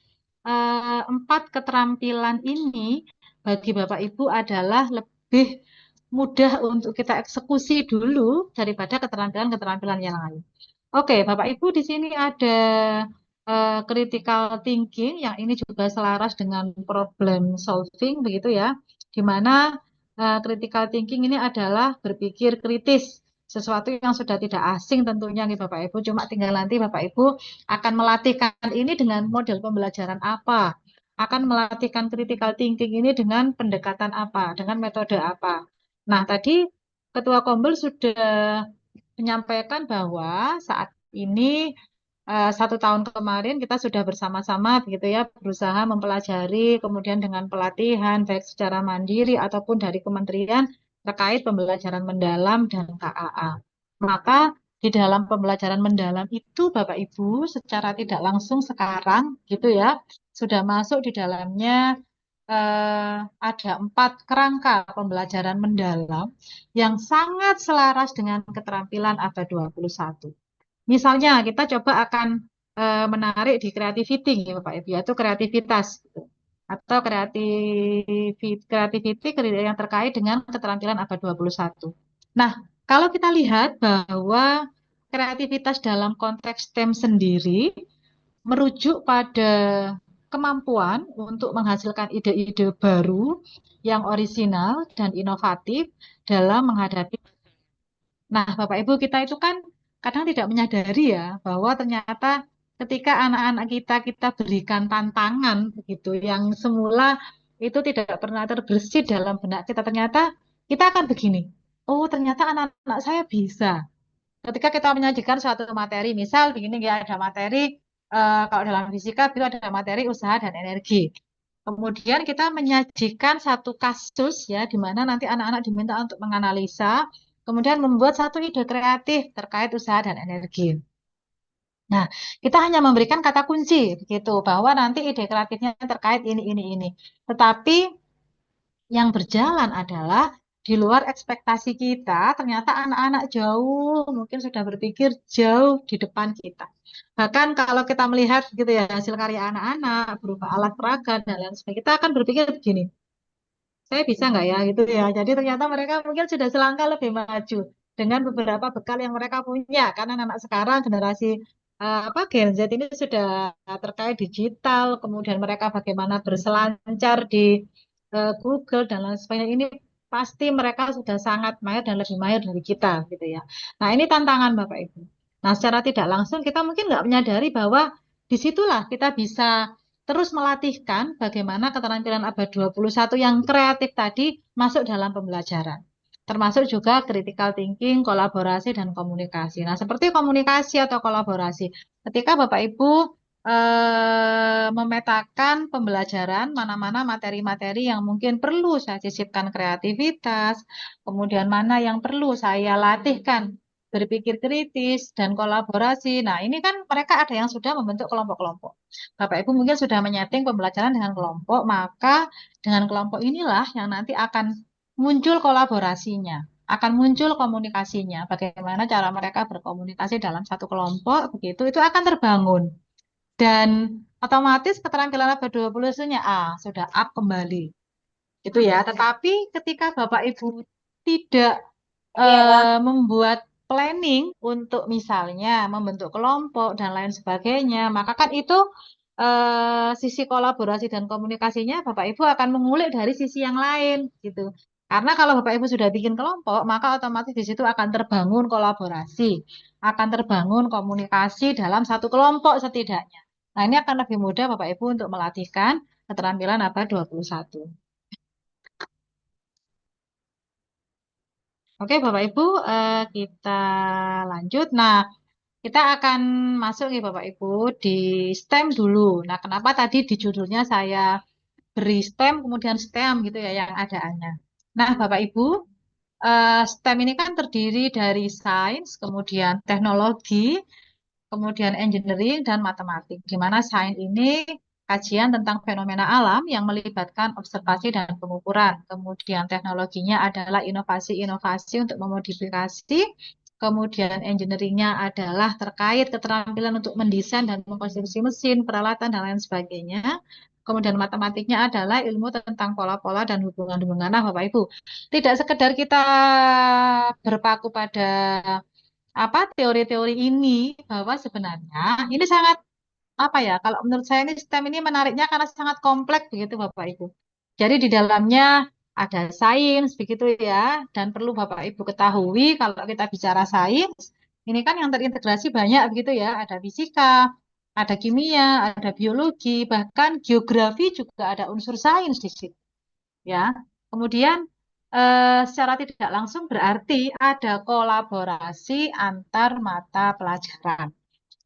4 keterampilan ini bagi Bapak Ibu adalah lebih mudah untuk kita eksekusi dulu daripada keterampilan-keterampilan yang lain. Oke, Bapak Ibu di sini ada critical thinking yang ini juga selaras dengan problem solving begitu ya, di mana critical thinking ini adalah berpikir kritis, sesuatu yang sudah tidak asing tentunya nih Bapak Ibu, cuma tinggal nanti Bapak Ibu akan melatihkan ini dengan model pembelajaran apa, akan melatihkan critical thinking ini dengan pendekatan apa, dengan metode apa. Nah, tadi Ketua Kombel sudah menyampaikan bahwa saat ini 1 tahun kemarin kita sudah bersama-sama begitu ya berusaha mempelajari, kemudian dengan pelatihan baik secara mandiri ataupun dari kementerian terkait pembelajaran mendalam dan KAA. Maka di dalam pembelajaran mendalam itu Bapak Ibu secara tidak langsung sekarang gitu ya sudah masuk di dalamnya ada 4 kerangka pembelajaran mendalam yang sangat selaras dengan keterampilan abad 21. Misalnya kita coba akan menarik di creativity ya Bapak Ibu, yaitu kreativitas gitu. Atau creativity yang terkait dengan keterampilan abad 21. Nah, kalau kita lihat bahwa kreativitas dalam konteks STEM sendiri merujuk pada kemampuan untuk menghasilkan ide-ide baru yang orisinal dan inovatif dalam menghadapi. Nah, Bapak Ibu kita itu kan kadang tidak menyadari ya bahwa ternyata ketika anak-anak kita berikan tantangan begitu yang semula itu tidak pernah terbersit dalam benak kita, ternyata kita akan begini. Oh, ternyata anak-anak saya bisa. Ketika kita menyajikan suatu materi, misal begini ya ada materi kalau dalam fisika itu ada materi usaha dan energi. Kemudian kita menyajikan satu kasus ya di mana nanti anak-anak diminta untuk menganalisa, kemudian membuat satu ide kreatif terkait usaha dan energi. Nah, kita hanya memberikan kata kunci begitu bahwa nanti ide kreatifnya terkait ini. Tetapi yang berjalan adalah di luar ekspektasi kita, ternyata anak-anak jauh mungkin sudah berpikir jauh di depan kita. Bahkan kalau kita melihat gitu ya hasil karya anak-anak berupa alat peraga dan lain sebagainya, kita akan berpikir begini, saya bisa nggak ya gitu ya. Jadi ternyata mereka mungkin sudah selangkah lebih maju dengan beberapa bekal yang mereka punya. Karena anak sekarang generasi apa Gen Z ini sudah terkait digital, kemudian mereka bagaimana berselancar di Google dan lain sebagainya. Ini pasti mereka sudah sangat mahir dan lebih mahir dari kita gitu ya. Nah ini tantangan Bapak Ibu. Nah secara tidak langsung kita mungkin nggak menyadari bahwa disitulah kita bisa terus melatihkan bagaimana keterampilan abad 21 yang kreatif tadi masuk dalam pembelajaran. Termasuk juga critical thinking, kolaborasi, dan komunikasi. Nah, seperti komunikasi atau kolaborasi. Ketika Bapak Ibu memetakan pembelajaran mana-mana materi-materi yang mungkin perlu saya sisipkan kreativitas, kemudian mana yang perlu saya latihkan berpikir kritis dan kolaborasi. Nah, ini kan mereka ada yang sudah membentuk kelompok-kelompok. Bapak Ibu mungkin sudah menyeting pembelajaran dengan kelompok, maka dengan kelompok inilah yang nanti akan muncul kolaborasinya, akan muncul komunikasinya. Bagaimana cara mereka berkomunikasi dalam satu kelompok, begitu, itu akan terbangun. Dan otomatis keterampilan abad 20-nya sudah up kembali. Itu ya, tetapi ketika Bapak Ibu tidak membuat planning untuk misalnya membentuk kelompok dan lain sebagainya, maka kan itu sisi kolaborasi dan komunikasinya Bapak Ibu akan mengulik dari sisi yang lain gitu. Karena kalau Bapak Ibu sudah bikin kelompok, maka otomatis di situ akan terbangun kolaborasi, akan terbangun komunikasi dalam satu kelompok setidaknya. Nah, ini akan lebih mudah Bapak Ibu untuk melatihkan keterampilan abad 21. Oke, Bapak Ibu, kita lanjut. Nah, kita akan masuk nih Bapak Ibu di STEM dulu. Nah, kenapa tadi di judulnya saya beri STEM kemudian STEM gitu ya yang adaannya. Nah, Bapak Ibu, STEM ini kan terdiri dari sains, kemudian teknologi, kemudian engineering dan matematik. Di mana sains ini kajian tentang fenomena alam yang melibatkan observasi dan pengukuran. Kemudian teknologinya adalah inovasi-inovasi untuk memodifikasi. Kemudian engineeringnya adalah terkait keterampilan untuk mendesain dan mengkonstruksi mesin, peralatan, dan lain sebagainya. Kemudian matematiknya adalah ilmu tentang pola-pola dan hubungan-hubungan. Nah, Bapak Ibu, tidak sekedar kita berpaku pada apa teori-teori ini bahwa sebenarnya ini sangat apa ya kalau menurut saya ini STEM ini menariknya karena sangat kompleks begitu Bapak Ibu. Jadi di dalamnya ada sains begitu ya dan perlu Bapak Ibu ketahui kalau kita bicara sains ini kan yang terintegrasi banyak begitu ya ada fisika, ada kimia, ada biologi, bahkan geografi juga ada unsur sains di situ ya. Kemudian secara tidak langsung berarti ada kolaborasi antar mata pelajaran.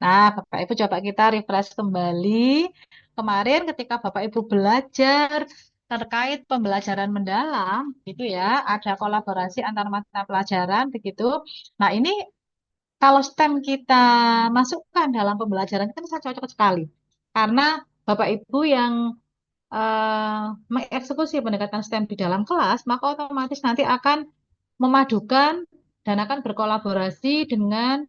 Nah, Bapak Ibu coba kita refresh kembali. Kemarin ketika Bapak Ibu belajar terkait pembelajaran mendalam, gitu ya, ada kolaborasi antar mata pelajaran, begitu. Nah, ini kalau STEM kita masukkan dalam pembelajaran kita bisa cocok sekali. Karena Bapak Ibu yang mengeksekusi pendekatan STEM di dalam kelas, maka otomatis nanti akan memadukan dan akan berkolaborasi dengan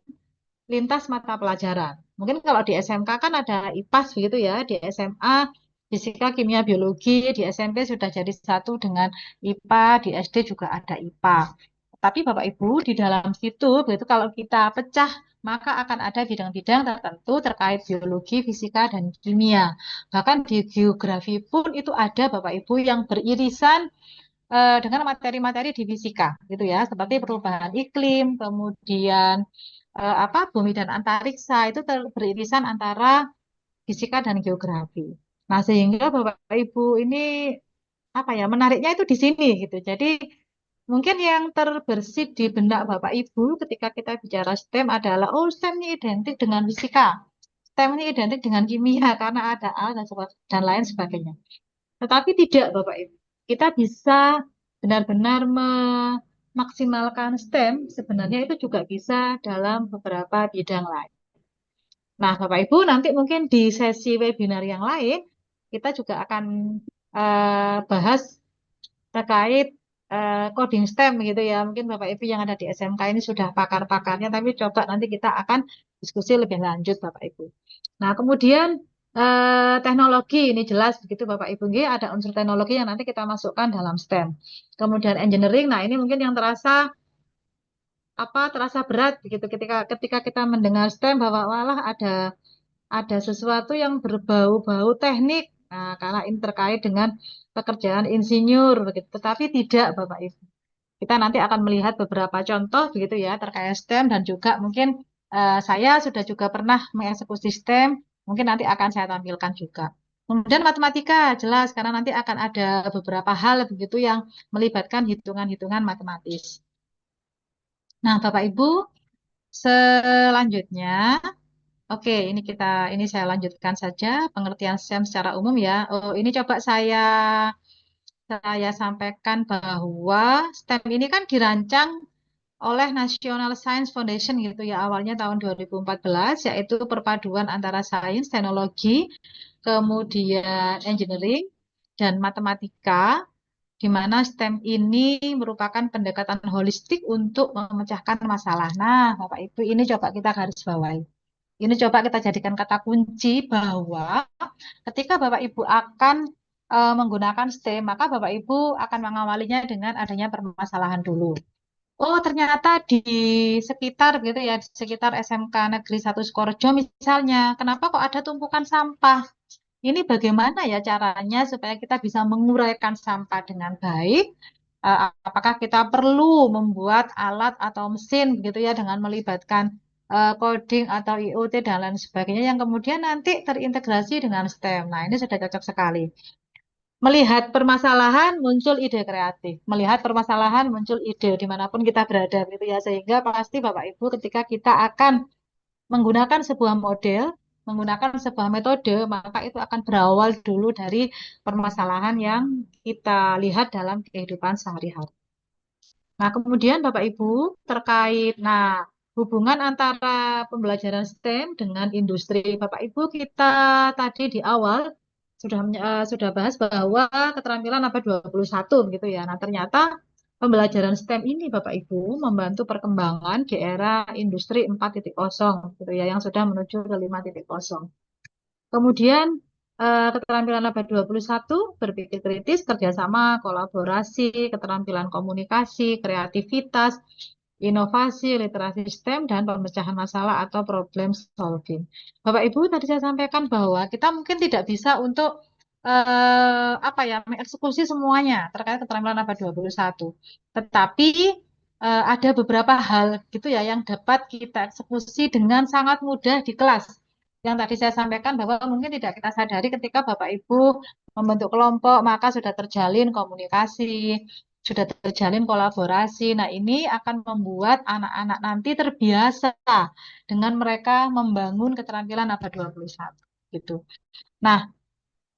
lintas mata pelajaran. Mungkin kalau di SMK kan ada IPAS begitu ya, di SMA fisika, kimia, biologi, di SMP sudah jadi satu dengan IPA, di SD juga ada IPA. Tapi Bapak Ibu di dalam situ begitu kalau kita pecah maka akan ada bidang-bidang tertentu terkait biologi, fisika, dan kimia. Bahkan di geografi pun itu ada Bapak Ibu yang beririsan dengan materi-materi di fisika gitu ya, seperti perubahan iklim, kemudian apa bumi dan antariksa itu beririsan antara fisika dan geografi. Nah, sehingga Bapak Ibu ini apa ya, menariknya itu di sini gitu. Jadi mungkin yang terbersit di benak Bapak Ibu ketika kita bicara STEM adalah oh STEM ini identik dengan fisika. STEM ini identik dengan kimia karena ada A dan lain sebagainya. Tetapi tidak Bapak Ibu. Kita bisa benar-benar memaksimalkan STEM sebenarnya itu juga bisa dalam beberapa bidang lain. Nah, Bapak Ibu nanti mungkin di sesi webinar yang lain kita juga akan bahas terkait coding STEM gitu ya. Mungkin Bapak Ibu yang ada di SMK ini sudah pakar-pakarnya, tapi coba nanti kita akan diskusi lebih lanjut Bapak Ibu. Nah, kemudian teknologi ini jelas begitu Bapak Ibu, ada unsur teknologi yang nanti kita masukkan dalam STEM. Kemudian engineering, nah ini mungkin yang terasa berat begitu ketika kita mendengar STEM bahwa walah ada sesuatu yang berbau-bau teknik. Nah, karena ini terkait dengan pekerjaan insinyur begitu. Tetapi tidak Bapak Ibu. Kita nanti akan melihat beberapa contoh begitu ya terkait STEM dan juga mungkin saya sudah juga pernah mengeksekusi STEM, mungkin nanti akan saya tampilkan juga. Kemudian matematika jelas karena nanti akan ada beberapa hal begitu yang melibatkan hitungan-hitungan matematis. Nah, Bapak Ibu, selanjutnya oke, ini saya lanjutkan saja pengertian STEM secara umum ya. Oh, ini coba saya sampaikan bahwa STEM ini kan dirancang oleh National Science Foundation gitu ya awalnya tahun 2014 yaitu perpaduan antara sains, teknologi, kemudian engineering dan matematika di mana STEM ini merupakan pendekatan holistik untuk memecahkan masalah. Nah, Bapak Ibu ini coba kita garis bawahi. Ini coba kita jadikan kata kunci bahwa ketika Bapak Ibu akan menggunakan STEM, maka Bapak Ibu akan mengawalinya dengan adanya permasalahan dulu. Oh, ternyata di sekitar gitu ya, di sekitar SMK Negeri 1 Sukorejo misalnya, kenapa kok ada tumpukan sampah? Ini bagaimana ya caranya supaya kita bisa menguraikan sampah dengan baik? Apakah kita perlu membuat alat atau mesin gitu ya dengan melibatkan coding atau IoT dan lain sebagainya yang kemudian nanti terintegrasi dengan STEM. Nah, ini sudah cocok sekali. Melihat permasalahan muncul ide kreatif, melihat permasalahan muncul ide dimanapun kita berada gitu ya, sehingga pasti Bapak Ibu ketika kita akan menggunakan sebuah model, menggunakan sebuah metode, maka itu akan berawal dulu dari permasalahan yang kita lihat dalam kehidupan sehari-hari. Nah, kemudian Bapak Ibu terkait, hubungan antara pembelajaran STEM dengan industri. Bapak Ibu kita tadi di awal sudah bahas bahwa keterampilan abad 21 gitu ya. Nah, ternyata pembelajaran STEM ini Bapak Ibu membantu perkembangan di era industri 4.0 gitu ya yang sudah menuju ke 5.0. Kemudian keterampilan abad 21 berpikir kritis, kerjasama, kolaborasi, keterampilan komunikasi, kreativitas, inovasi, literasi STEM, dan pemecahan masalah atau problem solving. Bapak Ibu tadi saya sampaikan bahwa kita mungkin tidak bisa untuk mengeksekusi semuanya terkait keterampilan abad 21. Tetapi ada beberapa hal gitu ya yang dapat kita eksekusi dengan sangat mudah di kelas. Yang tadi saya sampaikan bahwa mungkin tidak kita sadari ketika Bapak Ibu membentuk kelompok maka sudah terjalin komunikasi. sudah terjalin kolaborasi. Nah, ini akan membuat anak-anak nanti terbiasa dengan mereka membangun keterampilan abad 21 gitu. Nah,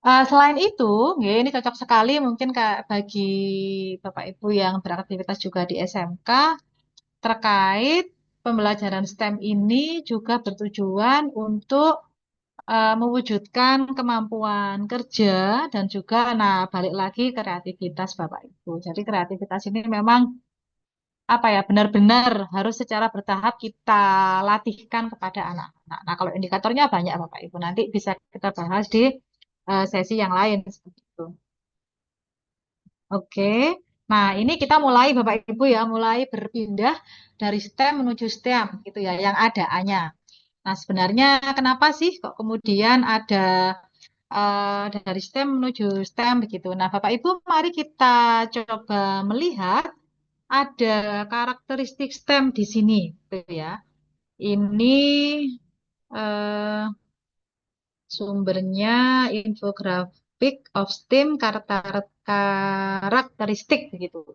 selain itu, ya, ini cocok sekali mungkin bagi Bapak Ibu yang beraktivitas juga di SMK terkait pembelajaran STEM ini juga bertujuan untuk mewujudkan kemampuan kerja dan juga, nah, balik lagi kreativitas Bapak Ibu. Jadi kreativitas ini memang apa ya, benar-benar harus secara bertahap kita latihkan kepada anak-anak. Nah, kalau indikatornya banyak Bapak Ibu, nanti bisa kita bahas di sesi yang lain seperti itu. Oke. Nah, ini kita mulai Bapak Ibu ya, mulai berpindah dari STEM menuju STEM gitu ya, yang ada A-nya. Nah, sebenarnya kenapa sih kok kemudian ada dari STEM menuju STEM begitu. Nah, Bapak Ibu, mari kita coba melihat ada karakteristik STEM di sini, gitu ya. Ini eh, sumbernya infografik of STEM karakteristik begitu.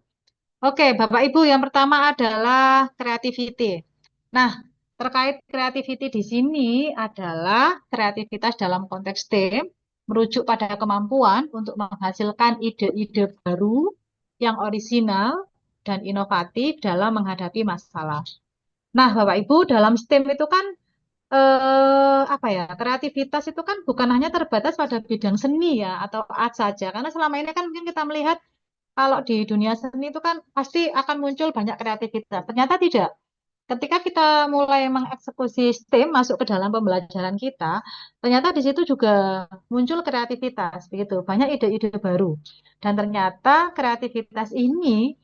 Oke, Bapak Ibu, yang pertama adalah creativity. Nah, terkait creativity di sini adalah kreativitas dalam konteks STEM merujuk pada kemampuan untuk menghasilkan ide-ide baru yang orisinal dan inovatif dalam menghadapi masalah. Nah, Bapak Ibu, dalam STEM itu kan apa ya, kreativitas itu kan bukan hanya terbatas pada bidang seni ya atau art saja. Karena selama ini kan mungkin kita melihat kalau di dunia seni itu kan pasti akan muncul banyak kreativitas. Ternyata tidak. Ketika kita mulai mengeksekusi STEM masuk ke dalam pembelajaran kita, ternyata di situ juga muncul kreativitas, begitu. Banyak ide-ide baru. Dan ternyata kreativitas ini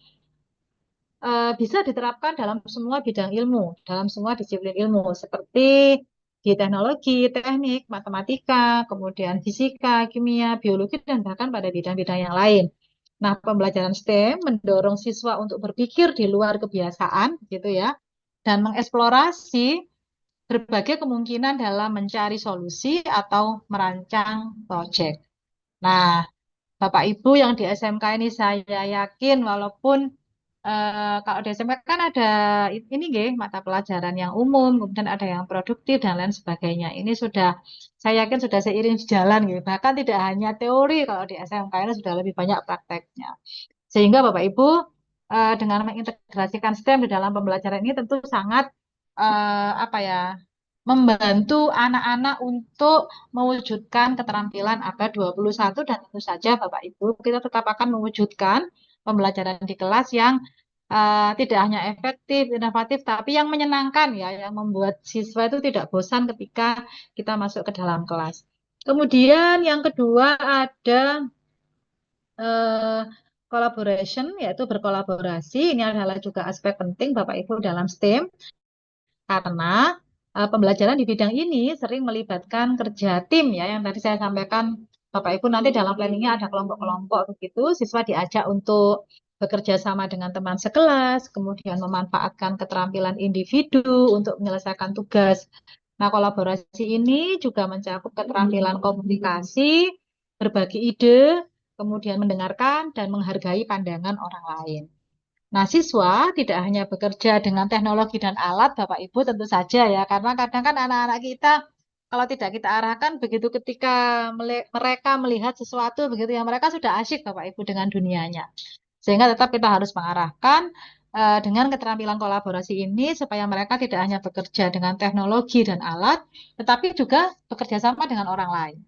bisa diterapkan dalam semua bidang ilmu, dalam semua disiplin ilmu, seperti di teknologi, teknik, matematika, kemudian fisika, kimia, biologi, dan bahkan pada bidang-bidang yang lain. Nah, pembelajaran STEM mendorong siswa untuk berpikir di luar kebiasaan, gitu ya, dan mengeksplorasi berbagai kemungkinan dalam mencari solusi atau merancang proyek. Nah, Bapak Ibu yang di SMK ini saya yakin walaupun kalau di SMK kan ada ini nggih, mata pelajaran yang umum, kemudian ada yang produktif dan lain sebagainya. Ini sudah saya yakin sudah seiring jalan gitu. Bahkan tidak hanya teori kalau di SMK ini sudah lebih banyak prakteknya. Sehingga Bapak Ibu dengan mengintegrasikan STEM di dalam pembelajaran ini tentu sangat apa ya, membantu anak-anak untuk mewujudkan keterampilan abad 21 dan tentu saja Bapak Ibu kita tetap akan mewujudkan pembelajaran di kelas yang tidak hanya efektif, inovatif, tapi yang menyenangkan ya, yang membuat siswa itu tidak bosan ketika kita masuk ke dalam kelas. Kemudian yang kedua ada eh, collaboration, yaitu berkolaborasi. Ini adalah juga aspek penting Bapak Ibu dalam STEM karena pembelajaran di bidang ini sering melibatkan kerja tim ya, yang tadi saya sampaikan Bapak Ibu nanti dalam planningnya ada kelompok-kelompok begitu, siswa diajak untuk bekerja sama dengan teman sekelas, kemudian memanfaatkan keterampilan individu untuk menyelesaikan tugas. Nah, kolaborasi ini juga mencakup keterampilan komunikasi, berbagi ide, kemudian mendengarkan dan menghargai pandangan orang lain. Nah, siswa tidak hanya bekerja dengan teknologi dan alat, Bapak Ibu tentu saja ya, karena kadang kan anak-anak kita kalau tidak kita arahkan begitu ketika mereka melihat sesuatu begitu ya, mereka sudah asyik Bapak Ibu dengan dunianya. Sehingga tetap kita harus mengarahkan dengan keterampilan kolaborasi ini supaya mereka tidak hanya bekerja dengan teknologi dan alat, tetapi juga bekerja sama dengan orang lain,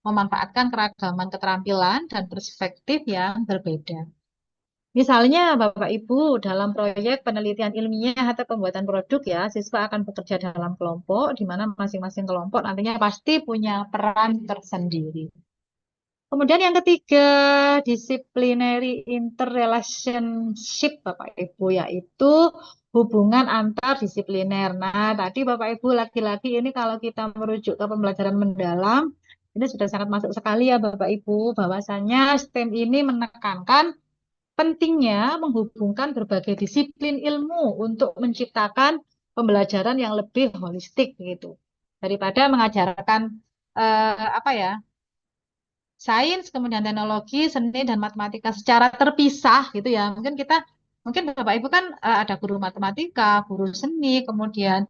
memanfaatkan keragaman keterampilan dan perspektif yang berbeda. Misalnya, Bapak Ibu, dalam proyek penelitian ilmiah atau pembuatan produk ya, siswa akan bekerja dalam kelompok, di mana masing-masing kelompok nantinya pasti punya peran tersendiri. Kemudian yang ketiga, disciplinary interrelationship, Bapak Ibu, yaitu hubungan antar disipliner. Nah, tadi Bapak Ibu lagi-lagi ini kalau kita merujuk ke pembelajaran mendalam, ini sudah sangat masuk sekali ya Bapak Ibu, bahwasannya STEM ini menekankan pentingnya menghubungkan berbagai disiplin ilmu untuk menciptakan pembelajaran yang lebih holistik gitu. Daripada mengajarkan apa ya, sains, kemudian teknologi, seni dan matematika secara terpisah gitu ya. Mungkin Bapak Ibu kan ada guru matematika, guru seni, kemudian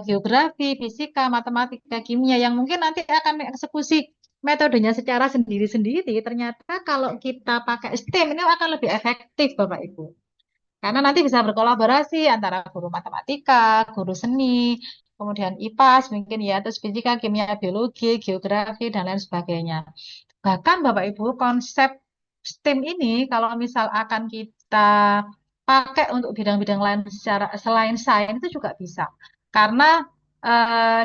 geografi, fisika, matematika, kimia yang mungkin nanti akan mengeksekusi metodenya secara sendiri-sendiri. Ternyata kalau kita pakai STEM ini akan lebih efektif Bapak Ibu. Karena nanti bisa berkolaborasi antara guru matematika, guru seni, kemudian IPAS mungkin ya, terus fisika, kimia, biologi, geografi, dan lain sebagainya. Bahkan Bapak Ibu, konsep STEM ini kalau misal akan kita pakai untuk bidang-bidang lain secara selain sains itu juga bisa. Karena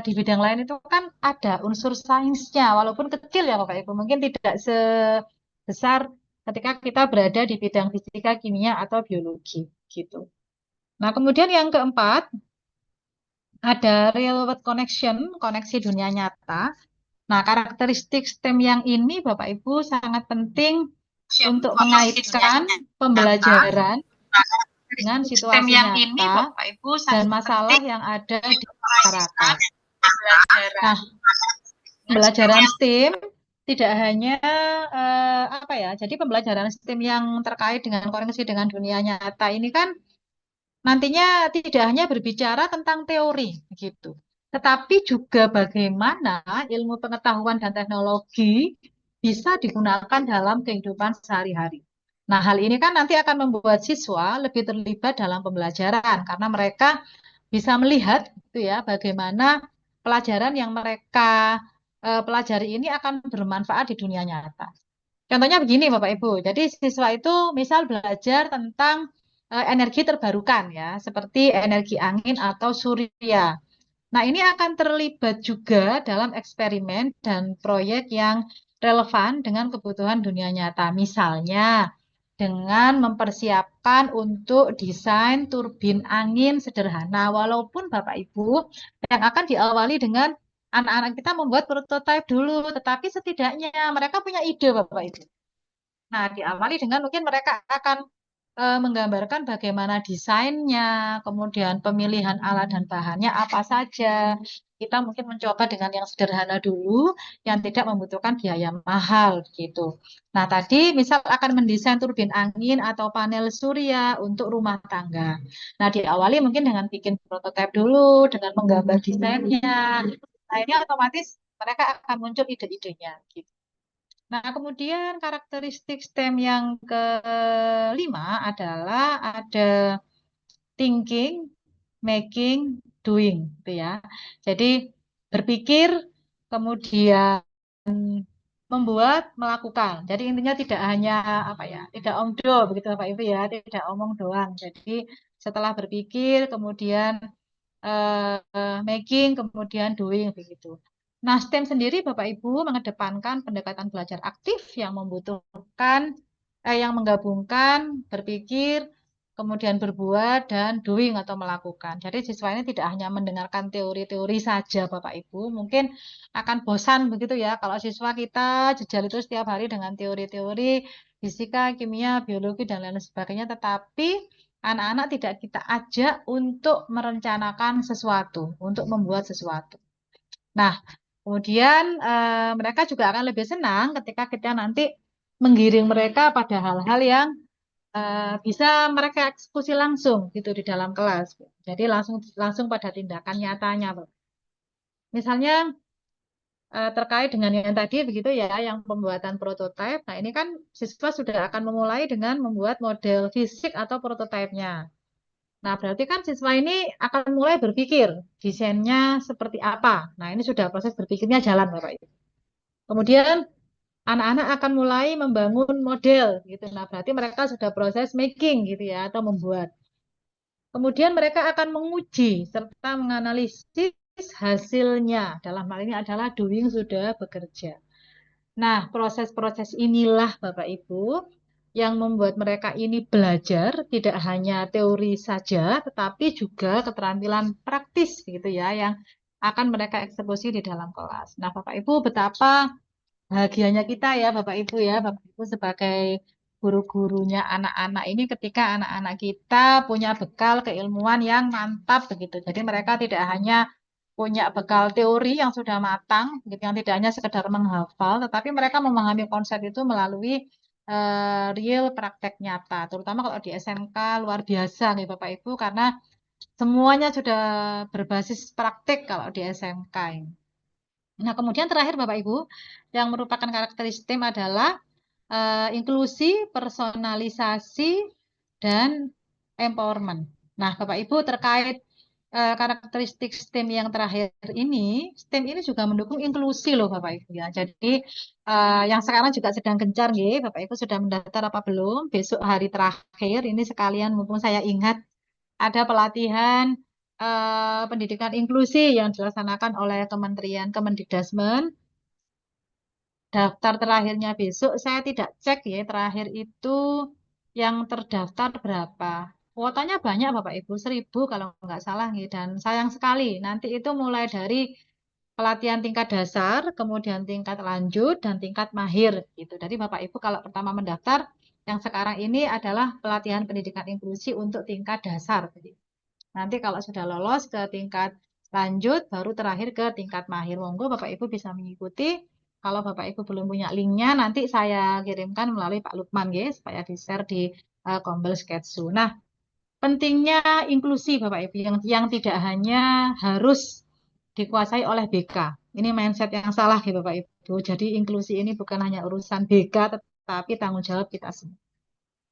di bidang lain itu kan ada unsur sainsnya, walaupun kecil ya Bapak Ibu, mungkin tidak sebesar ketika kita berada di bidang fisika, kimia, atau biologi gitu. Nah, kemudian yang keempat ada real world connection, koneksi dunia nyata. Nah, karakteristik STEM yang ini Bapak Ibu sangat penting untuk mengaitkan pembelajaran dengan situasi nyata dan masalah yang ada di masyarakat. Nah, pembelajaran STEM tidak hanya jadi pembelajaran STEM yang terkait dengan koneksi dengan dunia nyata ini kan nantinya tidak hanya berbicara tentang teori begitu, tetapi juga bagaimana ilmu pengetahuan dan teknologi bisa digunakan dalam kehidupan sehari-hari. Nah, hal ini kan nanti akan membuat siswa lebih terlibat dalam pembelajaran karena mereka bisa melihat gitu ya bagaimana pelajaran yang mereka pelajari ini akan bermanfaat di dunia nyata. Contohnya begini Bapak Ibu, jadi siswa itu misal belajar tentang energi terbarukan ya, seperti energi angin atau surya. Nah, ini akan terlibat juga dalam eksperimen dan proyek yang relevan dengan kebutuhan dunia nyata. Misalnya, dengan mempersiapkan untuk desain turbin angin sederhana, walaupun Bapak Ibu yang akan diawali dengan anak-anak kita membuat prototipe dulu, tetapi setidaknya mereka punya ide Bapak Ibu. Nah, diawali dengan mungkin mereka akan menggambarkan bagaimana desainnya, kemudian pemilihan alat dan bahannya apa saja. Kita mungkin mencoba dengan yang sederhana dulu, yang tidak membutuhkan biaya mahal gitu. Nah, tadi misal akan mendesain turbin angin atau panel surya untuk rumah tangga. Nah, diawali mungkin dengan bikin prototipe dulu, dengan menggambar desainnya. Nah, ini otomatis mereka akan muncul ide-idenya gitu. Nah, kemudian karakteristik STEM yang kelima adalah ada thinking, making, doing, gitu ya. Jadi berpikir, kemudian membuat, melakukan. Jadi intinya tidak hanya tidak omdo begitu Bapak Ibu ya, tidak omong doang. Jadi setelah berpikir, kemudian making, kemudian doing begitu. Nah, STEM sendiri Bapak Ibu mengedepankan pendekatan belajar aktif yang yang menggabungkan berpikir, kemudian berbuat dan doing atau melakukan. Jadi siswa ini tidak hanya mendengarkan teori-teori saja Bapak Ibu, mungkin akan bosan begitu ya kalau siswa kita jejal itu setiap hari dengan teori-teori fisika, kimia, biologi dan lain sebagainya, tetapi anak-anak tidak kita ajak untuk merencanakan sesuatu, untuk membuat sesuatu. Nah, kemudian mereka juga akan lebih senang ketika kita nanti menggiring mereka pada hal-hal yang bisa mereka eksekusi langsung gitu di dalam kelas. Jadi langsung pada tindakan nyatanya, Pak. Misalnya terkait dengan yang tadi begitu ya, yang pembuatan prototipe. Nah, ini kan siswa sudah akan memulai dengan membuat model fisik atau prototipenya. Nah, berarti kan siswa ini akan mulai berpikir desainnya seperti apa. Nah, ini sudah proses berpikirnya jalan, Bapak Ibu. Kemudian anak-anak akan mulai membangun model gitu. Nah, berarti mereka sudah proses making gitu ya atau membuat. Kemudian mereka akan menguji serta menganalisis hasilnya. Dalam hal ini adalah doing sudah bekerja. Nah, proses-proses inilah Bapak Ibu yang membuat mereka ini belajar tidak hanya teori saja, tetapi juga keterampilan praktis gitu ya, yang akan mereka eksekusi di dalam kelas. Nah, Bapak Ibu, betapa bahagianya kita ya, Bapak Ibu ya, Bapak Ibu sebagai guru-gurunya anak-anak ini ketika anak-anak kita punya bekal keilmuan yang mantap begitu. Jadi mereka tidak hanya punya bekal teori yang sudah matang, gitu, yang tidak hanya sekedar menghafal, tetapi mereka memahami konsep itu melalui real praktek nyata, terutama kalau di SMK luar biasa nih Bapak Ibu, karena semuanya sudah berbasis praktek kalau di SMK ini. Nah, kemudian terakhir Bapak Ibu, yang merupakan karakteristik adalah inklusi, personalisasi, dan empowerment. Nah, Bapak Ibu terkait karakteristik STEM yang terakhir ini, STEM ini juga mendukung inklusi loh Bapak Ibu ya. Jadi yang sekarang juga sedang gencar nih, Bapak Ibu sudah mendaftar apa belum? Besok hari terakhir ini sekalian mumpung saya ingat ada pelatihan pendidikan inklusi yang dilaksanakan oleh Kementerian Kemendikbudrismen. Daftar terakhirnya besok, saya tidak cek ya, terakhir itu yang terdaftar berapa. Kuotanya banyak Bapak Ibu, 1.000 kalau nggak salah nih. Dan sayang sekali, nanti itu mulai dari pelatihan tingkat dasar, kemudian tingkat lanjut, dan tingkat mahir. Gitu. Jadi Bapak Ibu kalau pertama mendaftar, yang sekarang ini adalah pelatihan pendidikan inklusi untuk tingkat dasar. Jadi, nanti kalau sudah lolos ke tingkat lanjut, baru terakhir ke tingkat mahir. Monggo Bapak Ibu bisa mengikuti. Kalau Bapak Ibu belum punya linknya, nanti saya kirimkan melalui Pak Lukman ya, supaya di-share di Kombel Sketsu. Nah, pentingnya inklusi Bapak Ibu yang tidak hanya harus dikuasai oleh BK. Ini mindset yang salah ya Bapak Ibu. Jadi inklusi ini bukan hanya urusan BK, tetapi tanggung jawab kita semua.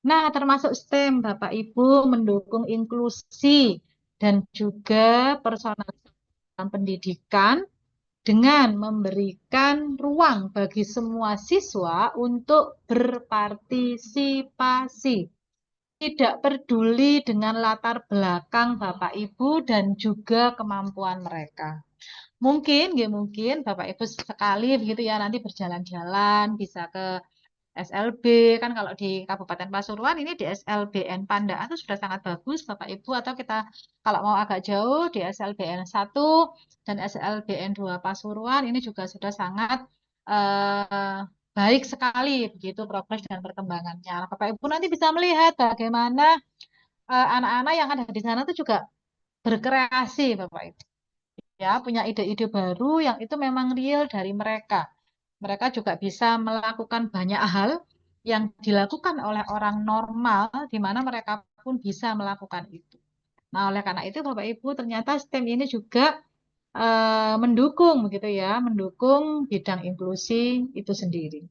Nah, termasuk STEM, Bapak Ibu mendukung inklusi dan juga personalisasi pendidikan dengan memberikan ruang bagi semua siswa untuk berpartisipasi. Tidak peduli dengan latar belakang Bapak Ibu dan juga kemampuan mereka. Mungkin, ya mungkin Bapak Ibu sekali begitu ya nanti berjalan-jalan bisa ke SLB kan kalau di Kabupaten Pasuruan ini di SLBN Pandaan itu sudah sangat bagus Bapak Ibu, atau kita kalau mau agak jauh di SLBN 1 dan SLBN 2 Pasuruan ini juga sudah sangat baik sekali begitu progres dan perkembangannya. Nah, Bapak Ibu nanti bisa melihat bagaimana anak-anak yang ada di sana itu juga berkreasi Bapak Ibu. Ya, punya ide-ide baru yang itu memang real dari mereka. Mereka juga bisa melakukan banyak hal yang dilakukan oleh orang normal, di mana mereka pun bisa melakukan itu. Nah, oleh karena itu, Bapak Ibu, ternyata STEM ini juga mendukung, begitu ya, mendukung bidang inklusi itu sendiri.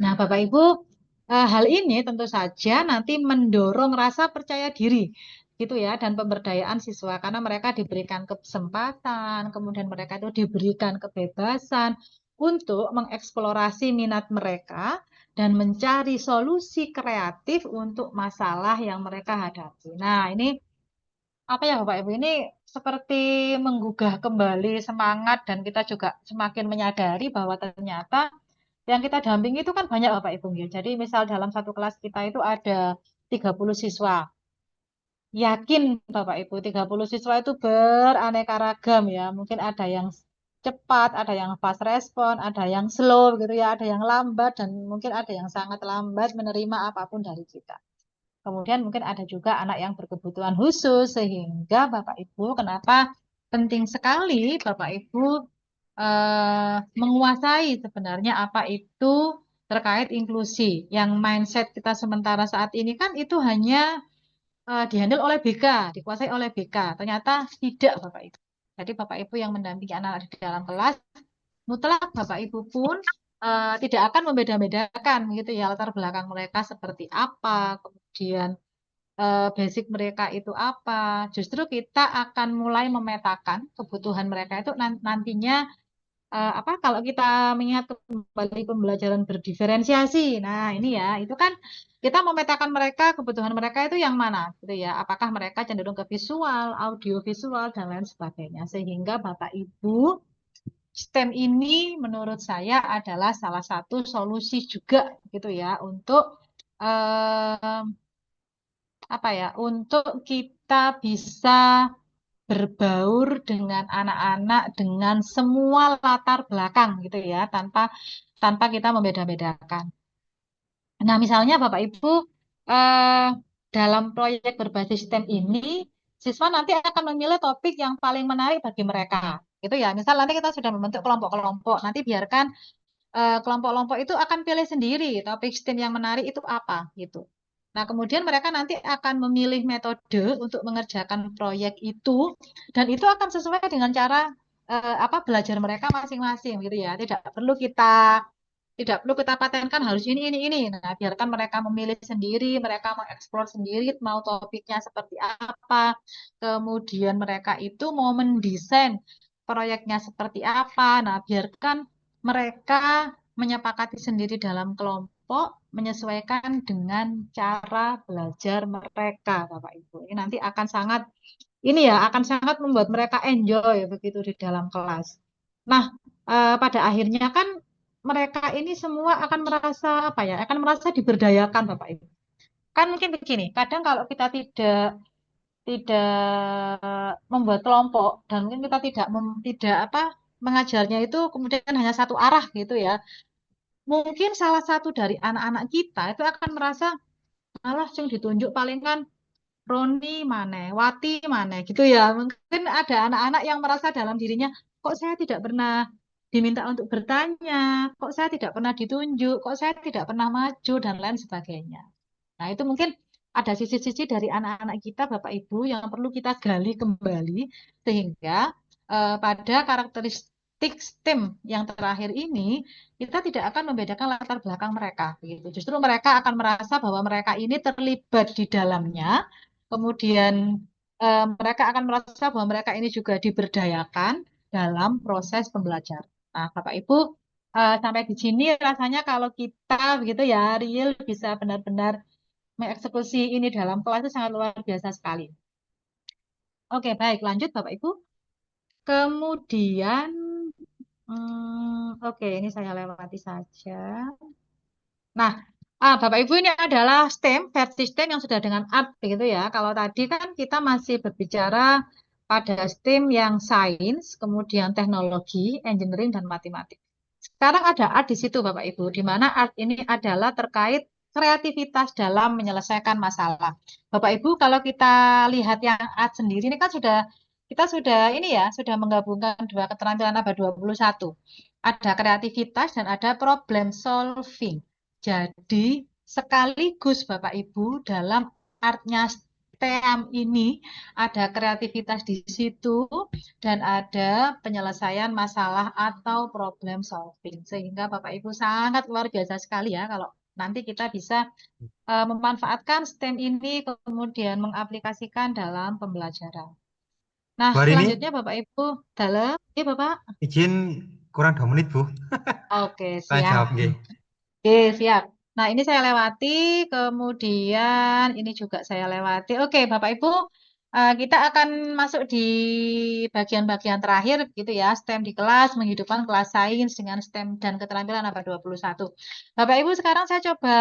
Nah, Bapak Ibu, hal ini tentu saja nanti mendorong rasa percaya diri, gitu ya, dan pemberdayaan siswa karena mereka diberikan kesempatan, kemudian mereka itu diberikan kebebasan untuk mengeksplorasi minat mereka dan mencari solusi kreatif untuk masalah yang mereka hadapi. Nah, ini apa ya Bapak Ibu, ini seperti menggugah kembali semangat dan kita juga semakin menyadari bahwa ternyata yang kita dampingi itu kan banyak Bapak Ibu ya. Jadi misal dalam satu kelas kita itu ada 30 siswa. Yakin Bapak Ibu 30 siswa itu beraneka ragam ya. Mungkin ada yang cepat, ada yang fast respon, ada yang slow gitu ya, ada yang lambat dan mungkin ada yang sangat lambat menerima apapun dari kita. Kemudian mungkin ada juga anak yang berkebutuhan khusus sehingga Bapak Ibu kenapa penting sekali Bapak Ibu menguasai sebenarnya apa itu terkait inklusi. Yang mindset kita sementara saat ini kan itu hanya dihandle oleh BK, dikuasai oleh BK. Ternyata tidak Bapak Ibu. Jadi Bapak Ibu yang mendampingi anak-anak di dalam kelas, mutlak Bapak Ibu pun tidak akan membeda-bedakan gitu ya latar belakang mereka seperti apa, kemudian basic mereka itu apa. Justru kita akan mulai memetakan kebutuhan mereka itu nantinya apa kalau kita mengingat kembali pembelajaran berdiferensiasi. Nah, ini ya, itu kan kita memetakan mereka kebutuhan mereka itu yang mana gitu ya. Apakah mereka cenderung ke visual, audio visual dan lain sebagainya. Sehingga Bapak Ibu STEM ini menurut saya adalah salah satu solusi juga gitu ya untuk apa ya? Untuk kita bisa berbaur dengan anak-anak dengan semua latar belakang gitu ya, tanpa kita membeda-bedakan. Nah, misalnya Bapak Ibu dalam proyek berbasis STEM ini siswa nanti akan memilih topik yang paling menarik bagi mereka. Gitu ya. Misal nanti kita sudah membentuk kelompok-kelompok, nanti biarkan kelompok-kelompok itu akan pilih sendiri topik STEM yang menarik itu apa gitu. Nah, kemudian mereka nanti akan memilih metode untuk mengerjakan proyek itu dan itu akan sesuai dengan cara belajar mereka masing-masing gitu ya. Tidak perlu kita patenkan harus ini. Nah, biarkan mereka memilih sendiri, mereka mengeksplor sendiri mau topiknya seperti apa. Kemudian mereka itu mau mendesain proyeknya seperti apa. Nah, biarkan mereka menyepakati sendiri dalam kelompok, menyesuaikan dengan cara belajar mereka, Bapak Ibu. Ini nanti akan sangat membuat mereka enjoy begitu di dalam kelas. Nah, pada akhirnya kan mereka ini semua akan merasa akan merasa diberdayakan, Bapak Ibu. Kan mungkin begini, kadang kalau kita tidak tidak membuat kelompok dan mungkin kita tidak mengajarnya itu kemudian hanya satu arah gitu ya. Mungkin salah satu dari anak-anak kita itu akan merasa malah yang ditunjuk paling kan Roni mana, Wati mana gitu ya. Mungkin ada anak-anak yang merasa dalam dirinya, kok saya tidak pernah diminta untuk bertanya, kok saya tidak pernah ditunjuk, kok saya tidak pernah maju, dan lain sebagainya. Nah, itu mungkin ada sisi-sisi dari anak-anak kita, Bapak Ibu, yang perlu kita gali kembali, sehingga pada karakteristik STEM yang terakhir ini, kita tidak akan membedakan latar belakang mereka. Gitu. Justru mereka akan merasa bahwa mereka ini terlibat di dalamnya, kemudian mereka akan merasa bahwa mereka ini juga diberdayakan dalam proses pembelajaran. Nah, Bapak Ibu, sampai di sini rasanya kalau kita begitu ya, real bisa benar-benar mengeksekusi ini dalam kelas itu sangat luar biasa sekali. Oke, baik, lanjut Bapak Ibu. Kemudian, oke, ini saya lewati saja. Nah, Bapak Ibu ini adalah STEM, versi STEM yang sudah dengan art begitu ya. Kalau tadi kan kita masih berbicara pada STEM yang sains, kemudian teknologi, engineering, dan matematik. Sekarang ada art di situ Bapak Ibu, di mana art ini adalah terkait kreativitas dalam menyelesaikan masalah. Bapak Ibu, kalau kita lihat yang art sendiri ini kan kita sudah ini ya, sudah menggabungkan dua keterampilan abad 21. Ada kreativitas dan ada problem solving. Jadi sekaligus Bapak Ibu dalam artnya STEM ini ada kreativitas di situ dan ada penyelesaian masalah atau problem solving. Sehingga Bapak Ibu sangat luar biasa sekali ya kalau nanti kita bisa memanfaatkan STEM ini kemudian mengaplikasikan dalam pembelajaran. Nah, Bu Hari ini selanjutnya Bapak Ibu dalam, ya Bapak. izin kurang 2 menit, Bu. Oke, Saya siap. jawab, nggih. Oke, siap. Nah, ini saya lewati, kemudian ini juga saya lewati. Oke, Bapak Ibu, kita akan masuk di bagian-bagian terakhir gitu ya, STEM di kelas, menghidupkan kelas sains dengan STEM dan keterampilan abad 21. Bapak Ibu, sekarang saya coba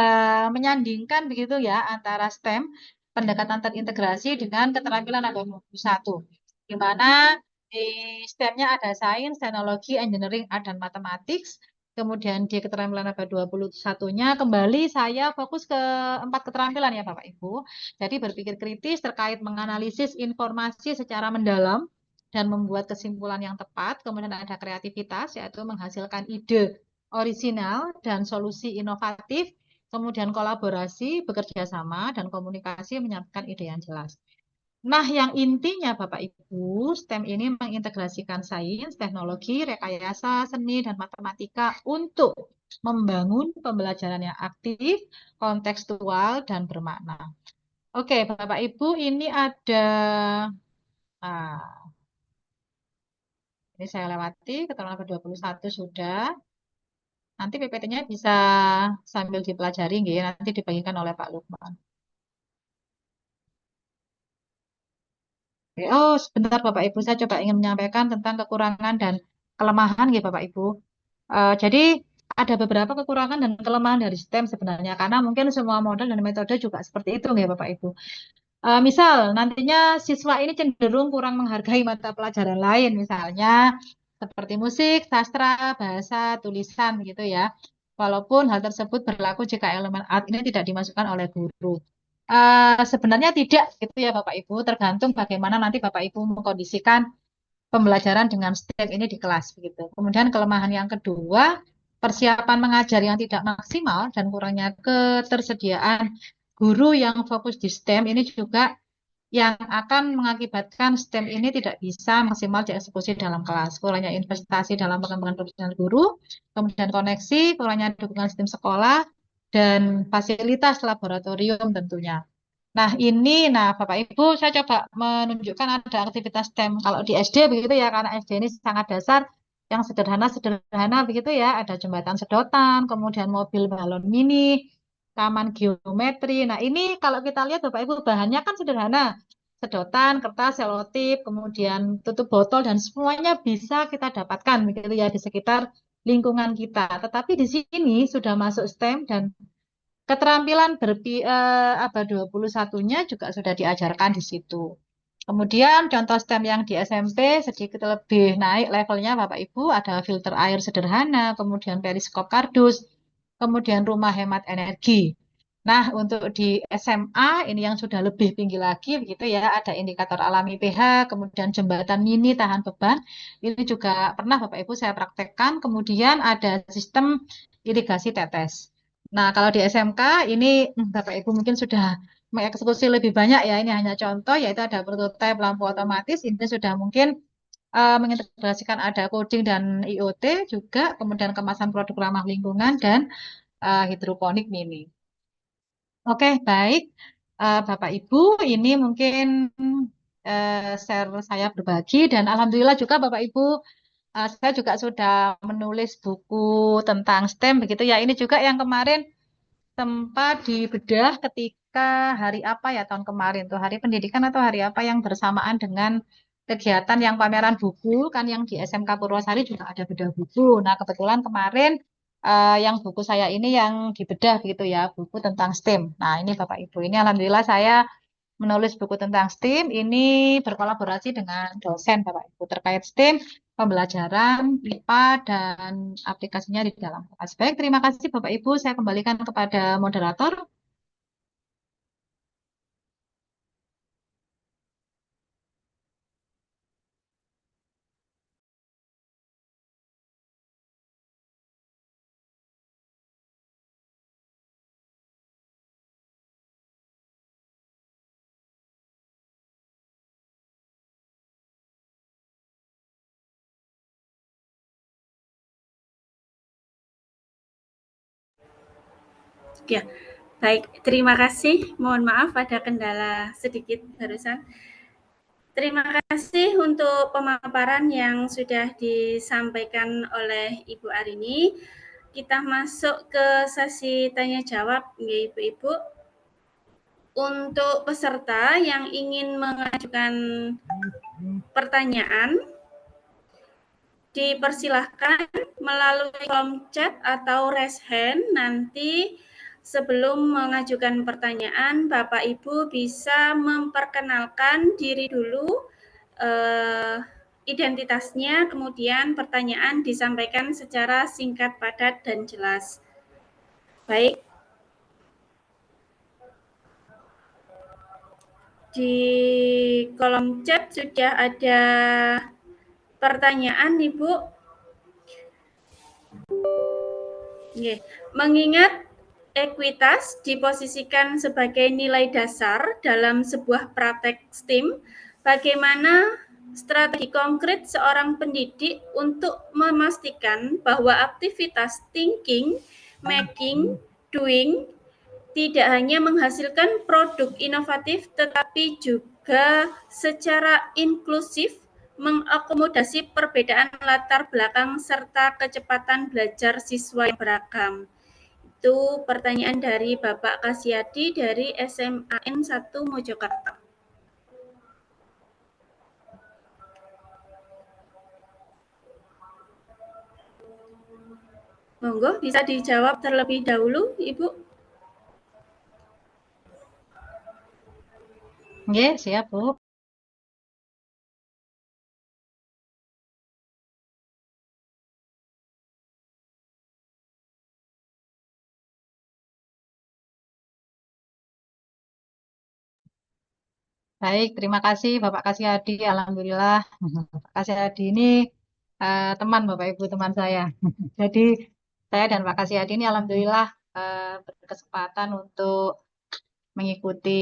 menyandingkan begitu ya antara STEM, pendekatan terintegrasi dengan keterampilan abad 21. Di mana di STEM-nya ada sains, teknologi, engineering, art, dan matematik. Kemudian di keterampilan abad 21-nya kembali saya fokus ke 4 keterampilan ya Bapak Ibu. Jadi berpikir kritis terkait menganalisis informasi secara mendalam dan membuat kesimpulan yang tepat. Kemudian ada kreativitas yaitu menghasilkan ide orisinal dan solusi inovatif. Kemudian kolaborasi, bekerja sama, dan komunikasi menyampaikan ide yang jelas. Nah, yang intinya Bapak Ibu, STEM ini mengintegrasikan sains, teknologi, rekayasa, seni, dan matematika untuk membangun pembelajaran yang aktif, kontekstual, dan bermakna. Oke, Bapak Ibu, ini ada, ini saya lewati, keterangan abad 21 sudah. Nanti PPT-nya bisa sambil dipelajari, nanti dibagikan oleh Pak Lukman. Oh, sebentar Bapak Ibu, saya coba ingin menyampaikan tentang kekurangan dan kelemahan ya Bapak Ibu. Jadi ada beberapa kekurangan dan kelemahan dari STEM sebenarnya, karena mungkin semua model dan metode juga seperti itu ya Bapak Ibu. Misal nantinya siswa ini cenderung kurang menghargai mata pelajaran lain, misalnya seperti musik, sastra, bahasa, tulisan gitu ya. Walaupun hal tersebut berlaku jika elemen art ini tidak dimasukkan oleh guru. Sebenarnya tidak gitu ya Bapak Ibu, tergantung bagaimana nanti Bapak Ibu mengkondisikan pembelajaran dengan STEM ini di kelas begitu. Kemudian kelemahan yang kedua, persiapan mengajar yang tidak maksimal dan kurangnya ketersediaan guru yang fokus di STEM ini juga yang akan mengakibatkan STEM ini tidak bisa maksimal dieksekusi dalam kelas. Kurangnya investasi dalam pengembangan profesional guru, kemudian koneksi, kurangnya dukungan sistem sekolah, dan fasilitas laboratorium tentunya. Nah, Bapak Ibu, saya coba menunjukkan ada aktivitas STEM. Kalau di SD begitu ya, karena SD ini sangat dasar, yang sederhana-sederhana begitu ya, ada jembatan sedotan, kemudian mobil balon mini, taman geometri. Nah, ini kalau kita lihat Bapak Ibu, bahannya kan sederhana. Sedotan, kertas, selotip, kemudian tutup botol, dan semuanya bisa kita dapatkan begitu ya di sekitar lingkungan kita. Tetapi di sini sudah masuk STEM dan keterampilan abad 21-nya juga sudah diajarkan di situ. Kemudian contoh STEM yang di SMP sedikit lebih naik levelnya Bapak Ibu, ada filter air sederhana, kemudian periskop kardus, kemudian rumah hemat energi. Nah, untuk di SMA ini yang sudah lebih tinggi lagi begitu ya, ada indikator alami pH, kemudian jembatan mini tahan beban. Ini juga pernah Bapak Ibu saya praktekkan, kemudian ada sistem irigasi tetes. Nah, kalau di SMK ini Bapak Ibu mungkin sudah mengeksekusi lebih banyak ya. Ini hanya contoh, yaitu ada prototipe lampu otomatis. Ini sudah mungkin mengintegrasikan ada coding dan IoT juga, kemudian kemasan produk ramah lingkungan dan hidroponik mini. Oke, baik. Bapak Ibu, ini mungkin share saya berbagi dan alhamdulillah juga Bapak Ibu, saya juga sudah menulis buku tentang STEM begitu ya. Ini juga yang kemarin sempat dibedah ketika hari apa ya tahun kemarin tuh, hari pendidikan atau hari apa yang bersamaan dengan kegiatan yang pameran buku kan yang di SMK Purwosari juga ada bedah buku. Nah, kebetulan kemarin yang buku saya ini yang dibedah gitu ya, buku tentang STEM. Nah, ini Bapak Ibu, ini alhamdulillah saya menulis buku tentang STEM ini berkolaborasi dengan dosen Bapak Ibu terkait STEM, pembelajaran IPA dan aplikasinya di dalam kelas. Baik, terima kasih Bapak Ibu. Saya kembalikan kepada moderator. Ya, baik. Terima kasih. Mohon maaf ada kendala sedikit barusan. Terima kasih untuk pemaparan yang sudah disampaikan oleh Ibu Arini. Kita masuk ke sesi tanya jawab, ya Ibu-Ibu. Untuk peserta yang ingin mengajukan pertanyaan, dipersilahkan melalui kolom chat atau raise hand. Nanti sebelum mengajukan pertanyaan, Bapak Ibu bisa memperkenalkan diri dulu, identitasnya, kemudian pertanyaan disampaikan secara singkat, padat, dan jelas. Baik. Di kolom chat sudah ada pertanyaan, Ibu. Mengingat ekuitas diposisikan sebagai nilai dasar dalam sebuah praktek STEM, bagaimana strategi konkret seorang pendidik untuk memastikan bahwa aktivitas thinking, making, doing tidak hanya menghasilkan produk inovatif tetapi juga secara inklusif mengakomodasi perbedaan latar belakang serta kecepatan belajar siswa yang beragam. Itu pertanyaan dari Bapak Kasyadi dari SMAN 1 Mojokerto. Monggo bisa dijawab terlebih dahulu, Ibu. Nggih, siap, Bu. Baik, terima kasih Bapak Kasyadi. Alhamdulillah, Pak Kasyadi ini teman Bapak Ibu teman saya. Jadi saya dan Pak Kasyadi ini alhamdulillah berkesempatan untuk mengikuti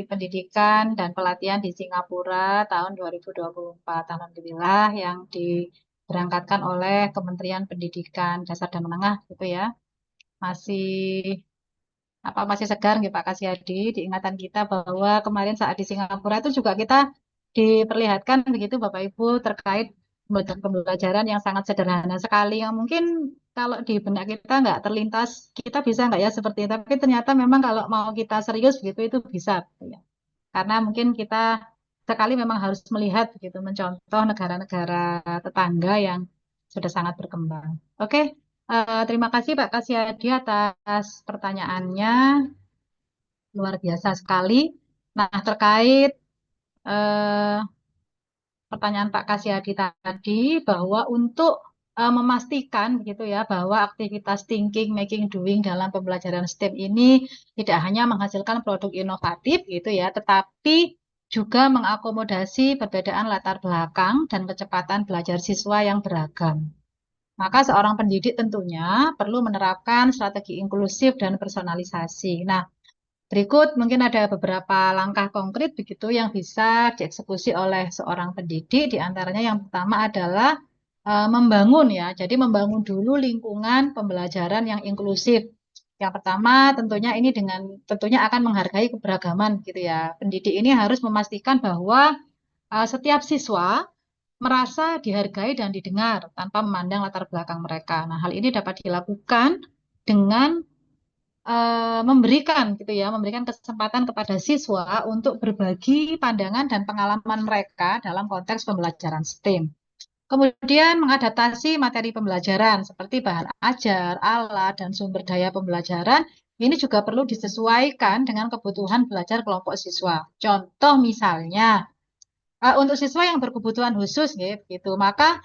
pendidikan dan pelatihan di Singapura tahun 2024. Alhamdulillah yang diberangkatkan oleh Kementerian Pendidikan Dasar dan Menengah gitu ya. Masih masih segar nggih Pak Kasyadi diingatan kita bahwa kemarin saat di Singapura itu juga kita diperlihatkan begitu Bapak Ibu terkait pembelajaran yang sangat sederhana sekali yang mungkin kalau di benak kita nggak terlintas kita bisa nggak ya seperti itu tapi ternyata memang kalau mau kita serius begitu itu bisa gitu ya. Karena mungkin kita sekali memang harus melihat begitu mencontoh negara-negara tetangga yang sudah sangat berkembang. Oke, terima kasih Pak Kasyadi atas pertanyaannya, luar biasa sekali. Nah, terkait eh, pertanyaan Pak Kasyadi tadi bahwa untuk memastikan begitu ya bahwa aktivitas thinking, making, doing dalam pembelajaran STEM ini tidak hanya menghasilkan produk inovatif gitu ya, tetapi juga mengakomodasi perbedaan latar belakang dan kecepatan belajar siswa yang beragam. Maka seorang pendidik tentunya perlu menerapkan strategi inklusif dan personalisasi. Nah, berikut mungkin ada beberapa langkah konkret begitu yang bisa dieksekusi oleh seorang pendidik. Di antaranya yang pertama adalah membangun ya. Jadi membangun dulu lingkungan pembelajaran yang inklusif. Yang pertama tentunya ini tentunya akan menghargai keberagaman gitu ya. Pendidik ini harus memastikan bahwa setiap siswa merasa dihargai dan didengar tanpa memandang latar belakang mereka. Nah, hal ini dapat dilakukan dengan memberikan gitu ya, memberikan kesempatan kepada siswa untuk berbagi pandangan dan pengalaman mereka dalam konteks pembelajaran STEM. Kemudian mengadaptasi materi pembelajaran seperti bahan ajar, alat, dan sumber daya pembelajaran ini juga perlu disesuaikan dengan kebutuhan belajar kelompok siswa. Contoh misalnya untuk siswa yang berkebutuhan khusus gitu, maka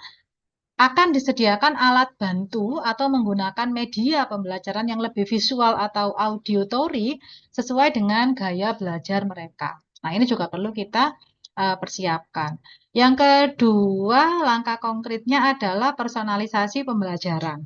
akan disediakan alat bantu atau menggunakan media pembelajaran yang lebih visual atau auditory sesuai dengan gaya belajar mereka. Nah, ini juga perlu kita persiapkan. Yang kedua, langkah konkretnya adalah personalisasi pembelajaran.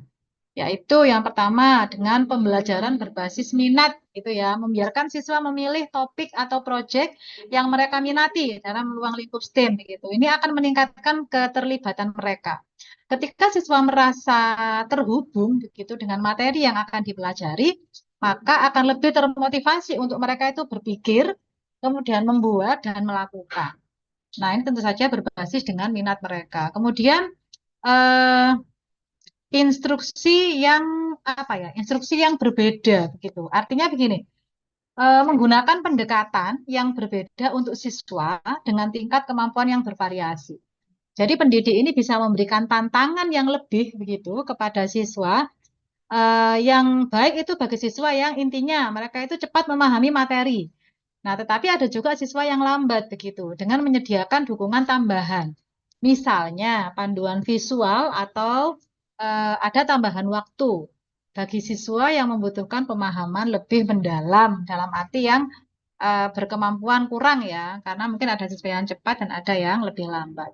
Yaitu yang pertama dengan pembelajaran berbasis minat gitu ya, membiarkan siswa memilih topik atau proyek yang mereka minati dalam ruang lingkup STEM gitu. Ini akan meningkatkan keterlibatan mereka. Ketika siswa merasa terhubung begitu dengan materi yang akan dipelajari, maka akan lebih termotivasi untuk mereka itu berpikir, kemudian membuat dan melakukan. Nah, ini tentu saja berbasis dengan minat mereka. Kemudian eh, instruksi yang instruksi yang berbeda begitu. Artinya begini, menggunakan pendekatan yang berbeda untuk siswa dengan tingkat kemampuan yang bervariasi. Jadi pendidik ini bisa memberikan tantangan yang lebih begitu kepada siswa yang baik itu bagi siswa yang intinya mereka itu cepat memahami materi. Nah, tetapi ada juga siswa yang lambat begitu dengan menyediakan dukungan tambahan. Misalnya panduan visual atau ada tambahan waktu bagi siswa yang membutuhkan pemahaman lebih mendalam dalam arti yang berkemampuan kurang ya, karena mungkin ada siswa yang cepat dan ada yang lebih lambat.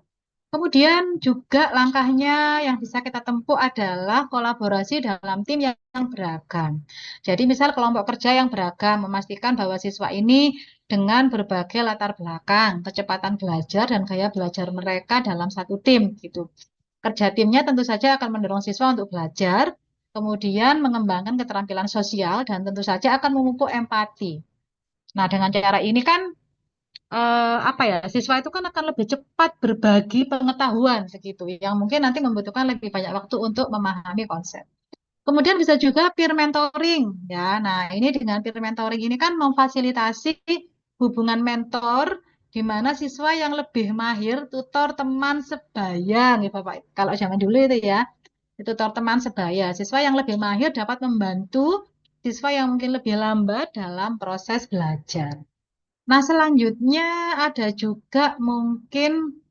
Kemudian juga langkahnya yang bisa kita tempuh adalah kolaborasi dalam tim yang beragam. Jadi misal kelompok kerja yang beragam memastikan bahwa siswa ini dengan berbagai latar belakang, kecepatan belajar dan gaya belajar mereka dalam satu tim gitu. Kerja timnya tentu saja akan mendorong siswa untuk belajar, kemudian mengembangkan keterampilan sosial dan tentu saja akan memupuk empati. Nah, dengan cara ini kan siswa itu kan akan lebih cepat berbagi pengetahuan segitu yang mungkin nanti membutuhkan lebih banyak waktu untuk memahami konsep. Kemudian bisa juga peer mentoring ya. Nah, ini dengan peer mentoring ini kan memfasilitasi hubungan mentor di mana siswa yang lebih mahir tutor teman sebaya nih Bapak. Kalau zaman dulu itu ya, tutor teman sebaya. Siswa yang lebih mahir dapat membantu siswa yang mungkin lebih lambat dalam proses belajar. Nah, selanjutnya ada juga mungkin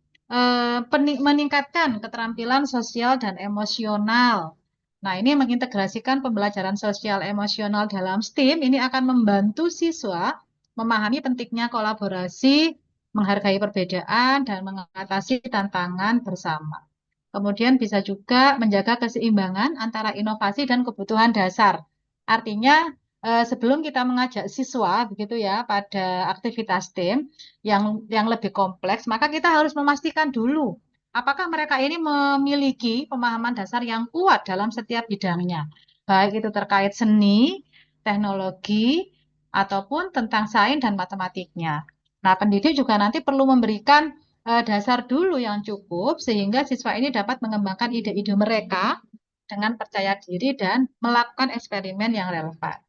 meningkatkan keterampilan sosial dan emosional. Nah, ini mengintegrasikan pembelajaran sosial emosional dalam STEAM ini akan membantu siswa memahami pentingnya kolaborasi, menghargai perbedaan, dan mengatasi tantangan bersama. Kemudian bisa juga menjaga keseimbangan antara inovasi dan kebutuhan dasar. Artinya sebelum kita mengajak siswa begitu ya pada aktivitas tim yang lebih kompleks, maka kita harus memastikan dulu apakah mereka ini memiliki pemahaman dasar yang kuat dalam setiap bidangnya, baik itu terkait seni, teknologi, ataupun tentang sains dan matematiknya. Nah, pendidik juga nanti perlu memberikan dasar dulu yang cukup sehingga siswa ini dapat mengembangkan ide-ide mereka dengan percaya diri dan melakukan eksperimen yang relevan.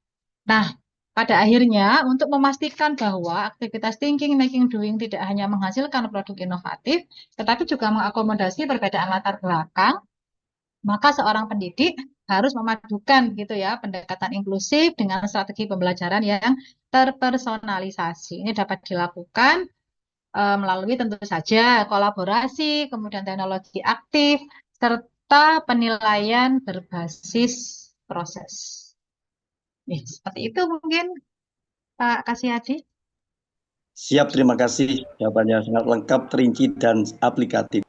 Nah, pada akhirnya untuk memastikan bahwa aktivitas thinking, making, doing tidak hanya menghasilkan produk inovatif, tetapi juga mengakomodasi perbedaan latar belakang, maka seorang pendidik harus memadukan gitu ya pendekatan inklusif dengan strategi pembelajaran yang terpersonalisasi. Ini dapat dilakukan melalui tentu saja kolaborasi, kemudian teknologi aktif, serta penilaian berbasis proses. Nih, seperti itu mungkin Pak Kasyadi. Siap, terima kasih. Jawabannya sangat lengkap, terinci, dan aplikatif.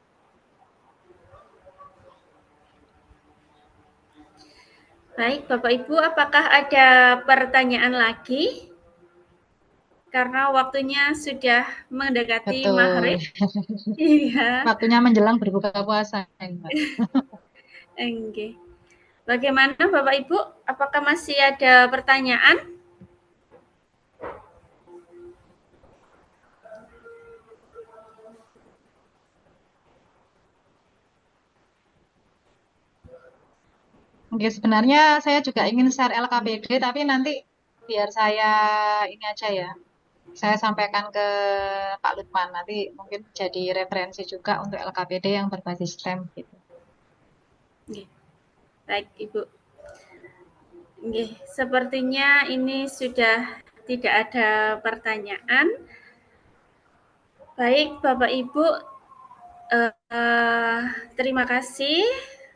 Baik, Bapak Ibu, apakah ada pertanyaan lagi? Karena waktunya sudah mendekati Betul. maghrib. Iya. Waktunya menjelang berbuka puasa. Oke. Bagaimana Bapak Ibu? Apakah masih ada pertanyaan? Oke, sebenarnya saya juga ingin share LKPD, tapi nanti biar saya ini aja ya. Saya sampaikan ke Pak Lutman, nanti mungkin jadi referensi juga untuk LKPD yang berbasis STEM gitu. Oke. Baik, Ibu. Oke, sepertinya ini sudah tidak ada pertanyaan. Baik, Bapak Ibu, terima kasih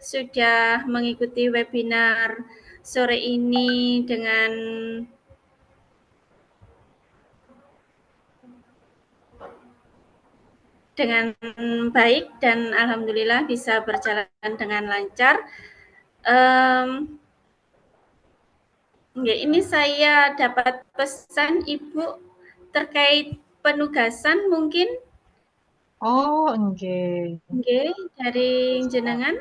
sudah mengikuti webinar sore ini dengan baik dan alhamdulillah bisa berjalan dengan lancar. Ini saya dapat pesan Ibu terkait penugasan mungkin. Oh, enggak. Dari jenengan.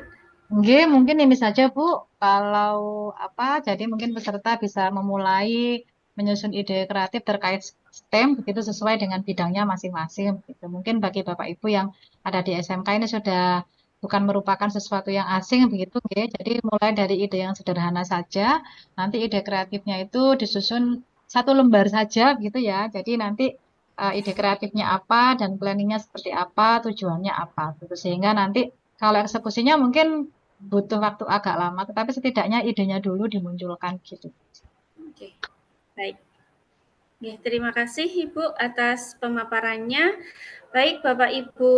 Enggak, mungkin ini saja Bu. Kalau jadi mungkin peserta bisa memulai menyusun ide kreatif terkait STEM begitu sesuai dengan bidangnya masing-masing. Gitu. Mungkin bagi Bapak Ibu yang ada di SMK ini sudah bukan merupakan sesuatu yang asing begitu, nggih. Jadi mulai dari ide yang sederhana saja, nanti ide kreatifnya itu disusun satu lembar saja gitu ya. Jadi nanti ide kreatifnya apa dan planningnya seperti apa, tujuannya apa, gitu. Sehingga nanti kalau eksekusinya mungkin butuh waktu agak lama, tetapi setidaknya idenya dulu dimunculkan gitu. Oke, baik. Ya, terima kasih Ibu atas pemaparannya. Baik Bapak Ibu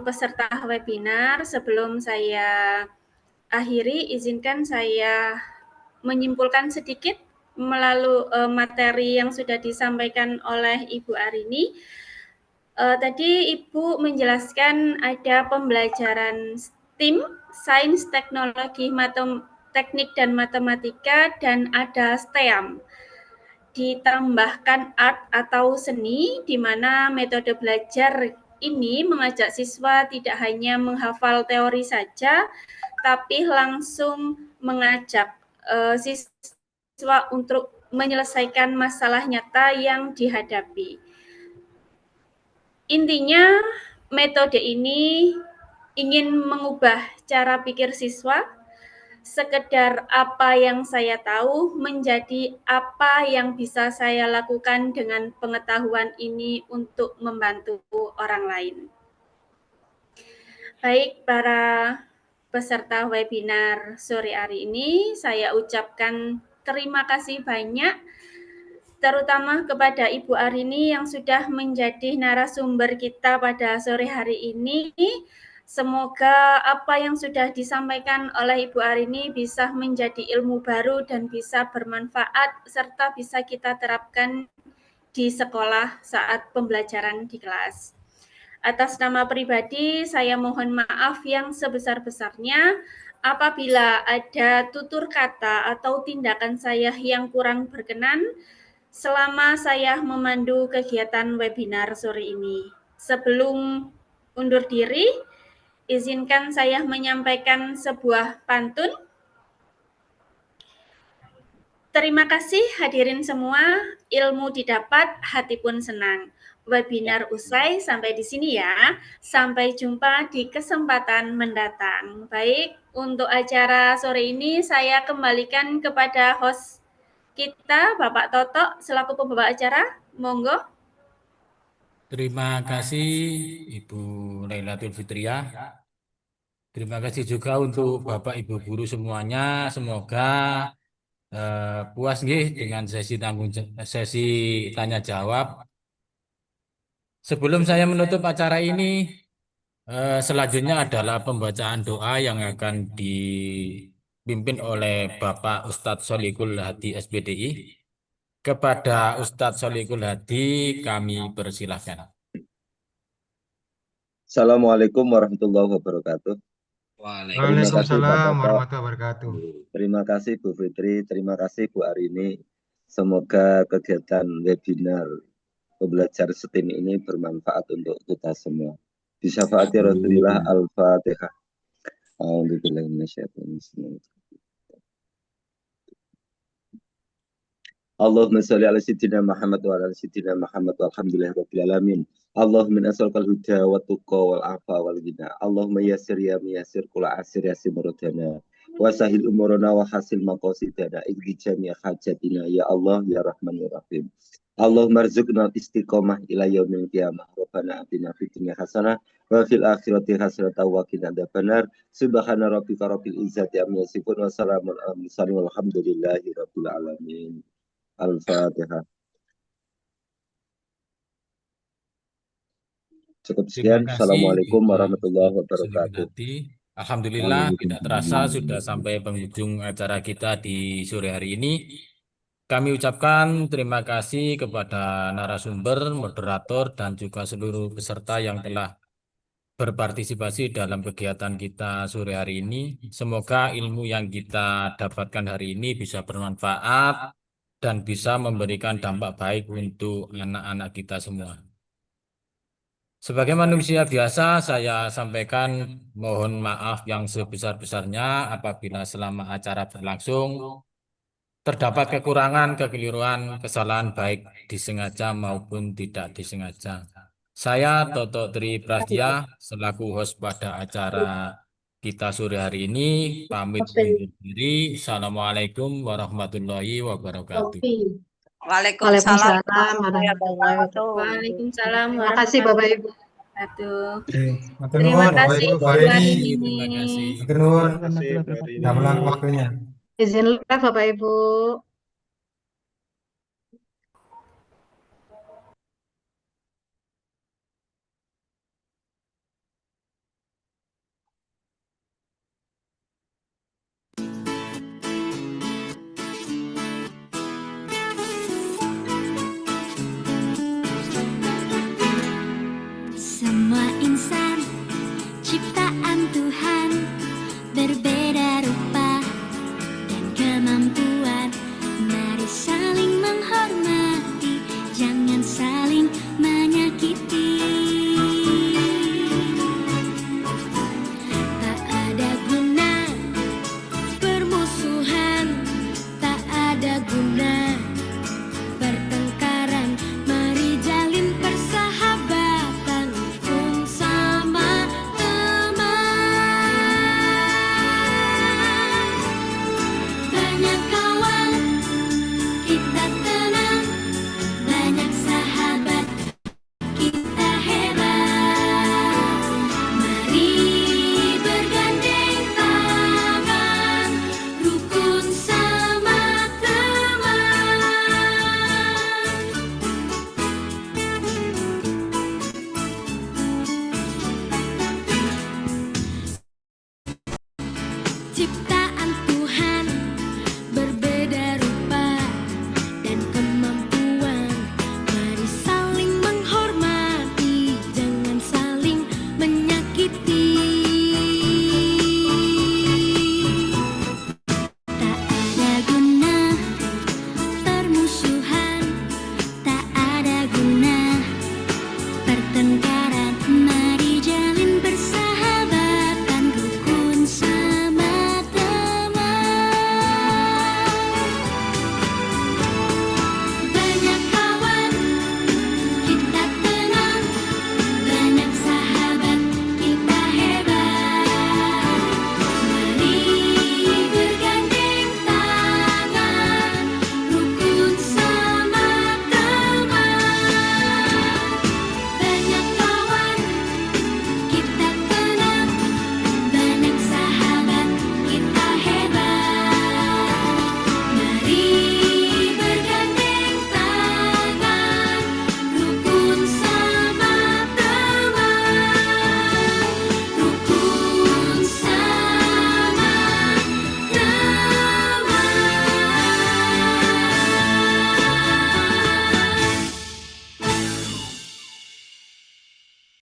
peserta webinar, sebelum saya akhiri, izinkan saya menyimpulkan sedikit melalui materi yang sudah disampaikan oleh Ibu Arini. Tadi Ibu menjelaskan ada pembelajaran STEAM, Sains, Teknologi, Teknik, dan Matematika, dan ada STEAM. Ditambahkan art atau seni, di mana metode belajar ini mengajak siswa tidak hanya menghafal teori saja, tapi langsung mengajak siswa untuk menyelesaikan masalah nyata yang dihadapi. Intinya, metode ini ingin mengubah cara pikir siswa, sekedar apa yang saya tahu menjadi apa yang bisa saya lakukan dengan pengetahuan ini untuk membantu orang lain. Baik, para peserta webinar sore hari ini, saya ucapkan terima kasih banyak, terutama kepada Ibu Arini yang sudah menjadi narasumber kita pada sore hari ini. Semoga apa yang sudah disampaikan oleh Ibu Arini bisa menjadi ilmu baru dan bisa bermanfaat serta bisa kita terapkan di sekolah saat pembelajaran di kelas. Atas nama pribadi, saya mohon maaf yang sebesar-besarnya apabila ada tutur kata atau tindakan saya yang kurang berkenan selama saya memandu kegiatan webinar sore ini. Sebelum undur diri, izinkan saya menyampaikan sebuah pantun. Terima kasih hadirin semua, ilmu didapat, hati pun senang. Webinar usai sampai di sini ya. Sampai jumpa di kesempatan mendatang. Baik, untuk acara sore ini saya kembalikan kepada host kita, Bapak Toto, selaku pembawa acara. Monggo. Terima kasih Ibu Lailatul Fitriah. Terima kasih juga untuk Bapak Ibu guru semuanya. Semoga puas nggih dengan sesi tanya jawab. Sebelum saya menutup acara ini, selanjutnya adalah pembacaan doa yang akan dipimpin oleh Bapak Ustadz Solikul Hadi SPDI. Kepada Ustadz Solikul Hadi kami persilahkan. Assalamualaikum warahmatullahi wabarakatuh. Waalaikumsalam warahmatullahi wabarakatuh. Terima kasih Bu Fitri, terima kasih Bu Arini. Semoga kegiatan webinar pembelajar STEM ini bermanfaat untuk kita semua. Bisyafaati Rasulillah Al-Fatihah. A'udzubillahi minasyaitonir rajim. Allahumma sholli ala sayyidina Muhammad wa ala sayyidina Muhammad walhamdulillahirabbil alamin. Allahumma as'aluka al-huda wa tuqa wal afa wal ghina. Allahumma yassir ya muyassir kula asir yassir muradana wa sahil umurana wa hasil maqasidana ighi jami' hajatina ya Allah ya Rahman ya Rahim. Allahumma rzuqna istiqomah ila yaumil qiyamah. Rabbana atina fid dunya hasanah wa fil akhirati hasanah wa qina adzabannar. Subhana rabbika rabbil izzati amma yasifun wa salamun alal mursalin walhamdulillahi rabbil alamin. Al-Fatihah. Cukup sekian. Assalamualaikum warahmatullahi wabarakatuh. Alhamdulillah, tidak terasa sudah sampai penghujung acara kita di sore hari ini. Kami ucapkan terima kasih kepada narasumber, moderator, dan juga seluruh peserta yang telah berpartisipasi dalam kegiatan kita sore hari ini. Semoga ilmu yang kita dapatkan hari ini bisa bermanfaat dan bisa memberikan dampak baik untuk anak-anak kita semua. Sebagai manusia biasa, saya sampaikan mohon maaf yang sebesar-besarnya apabila selama acara berlangsung terdapat kekurangan, kekeliruan, kesalahan baik disengaja maupun tidak disengaja. Saya Toto Tri Prastya selaku host pada acara kita sore hari ini pamit undur diri. Assalamualaikum warahmatullahi wabarakatuh. Waalaikumsalam warahmatullahi wabarakatuh. Waalaikumsalam Terima kasih Bapak Ibu. Terima kasih Bu Arini. Terima kasih. Terima kasih Bu Arini. Sudah meluangkan waktunya. Izin live Bapak Ibu. Semua insan ciptaan Tuhan berbeda rupa dan kemampuan. Mari saling menghormati, jangan saling menyakiti. Tak ada guna permusuhan, tak ada guna pertengkaran. Mari jalin persahabatan pun sama teman. Banyak kawan kita tenang, banyak sahabat kita hebat. Mari bergandeng tangan, rukun sama teman. Cipta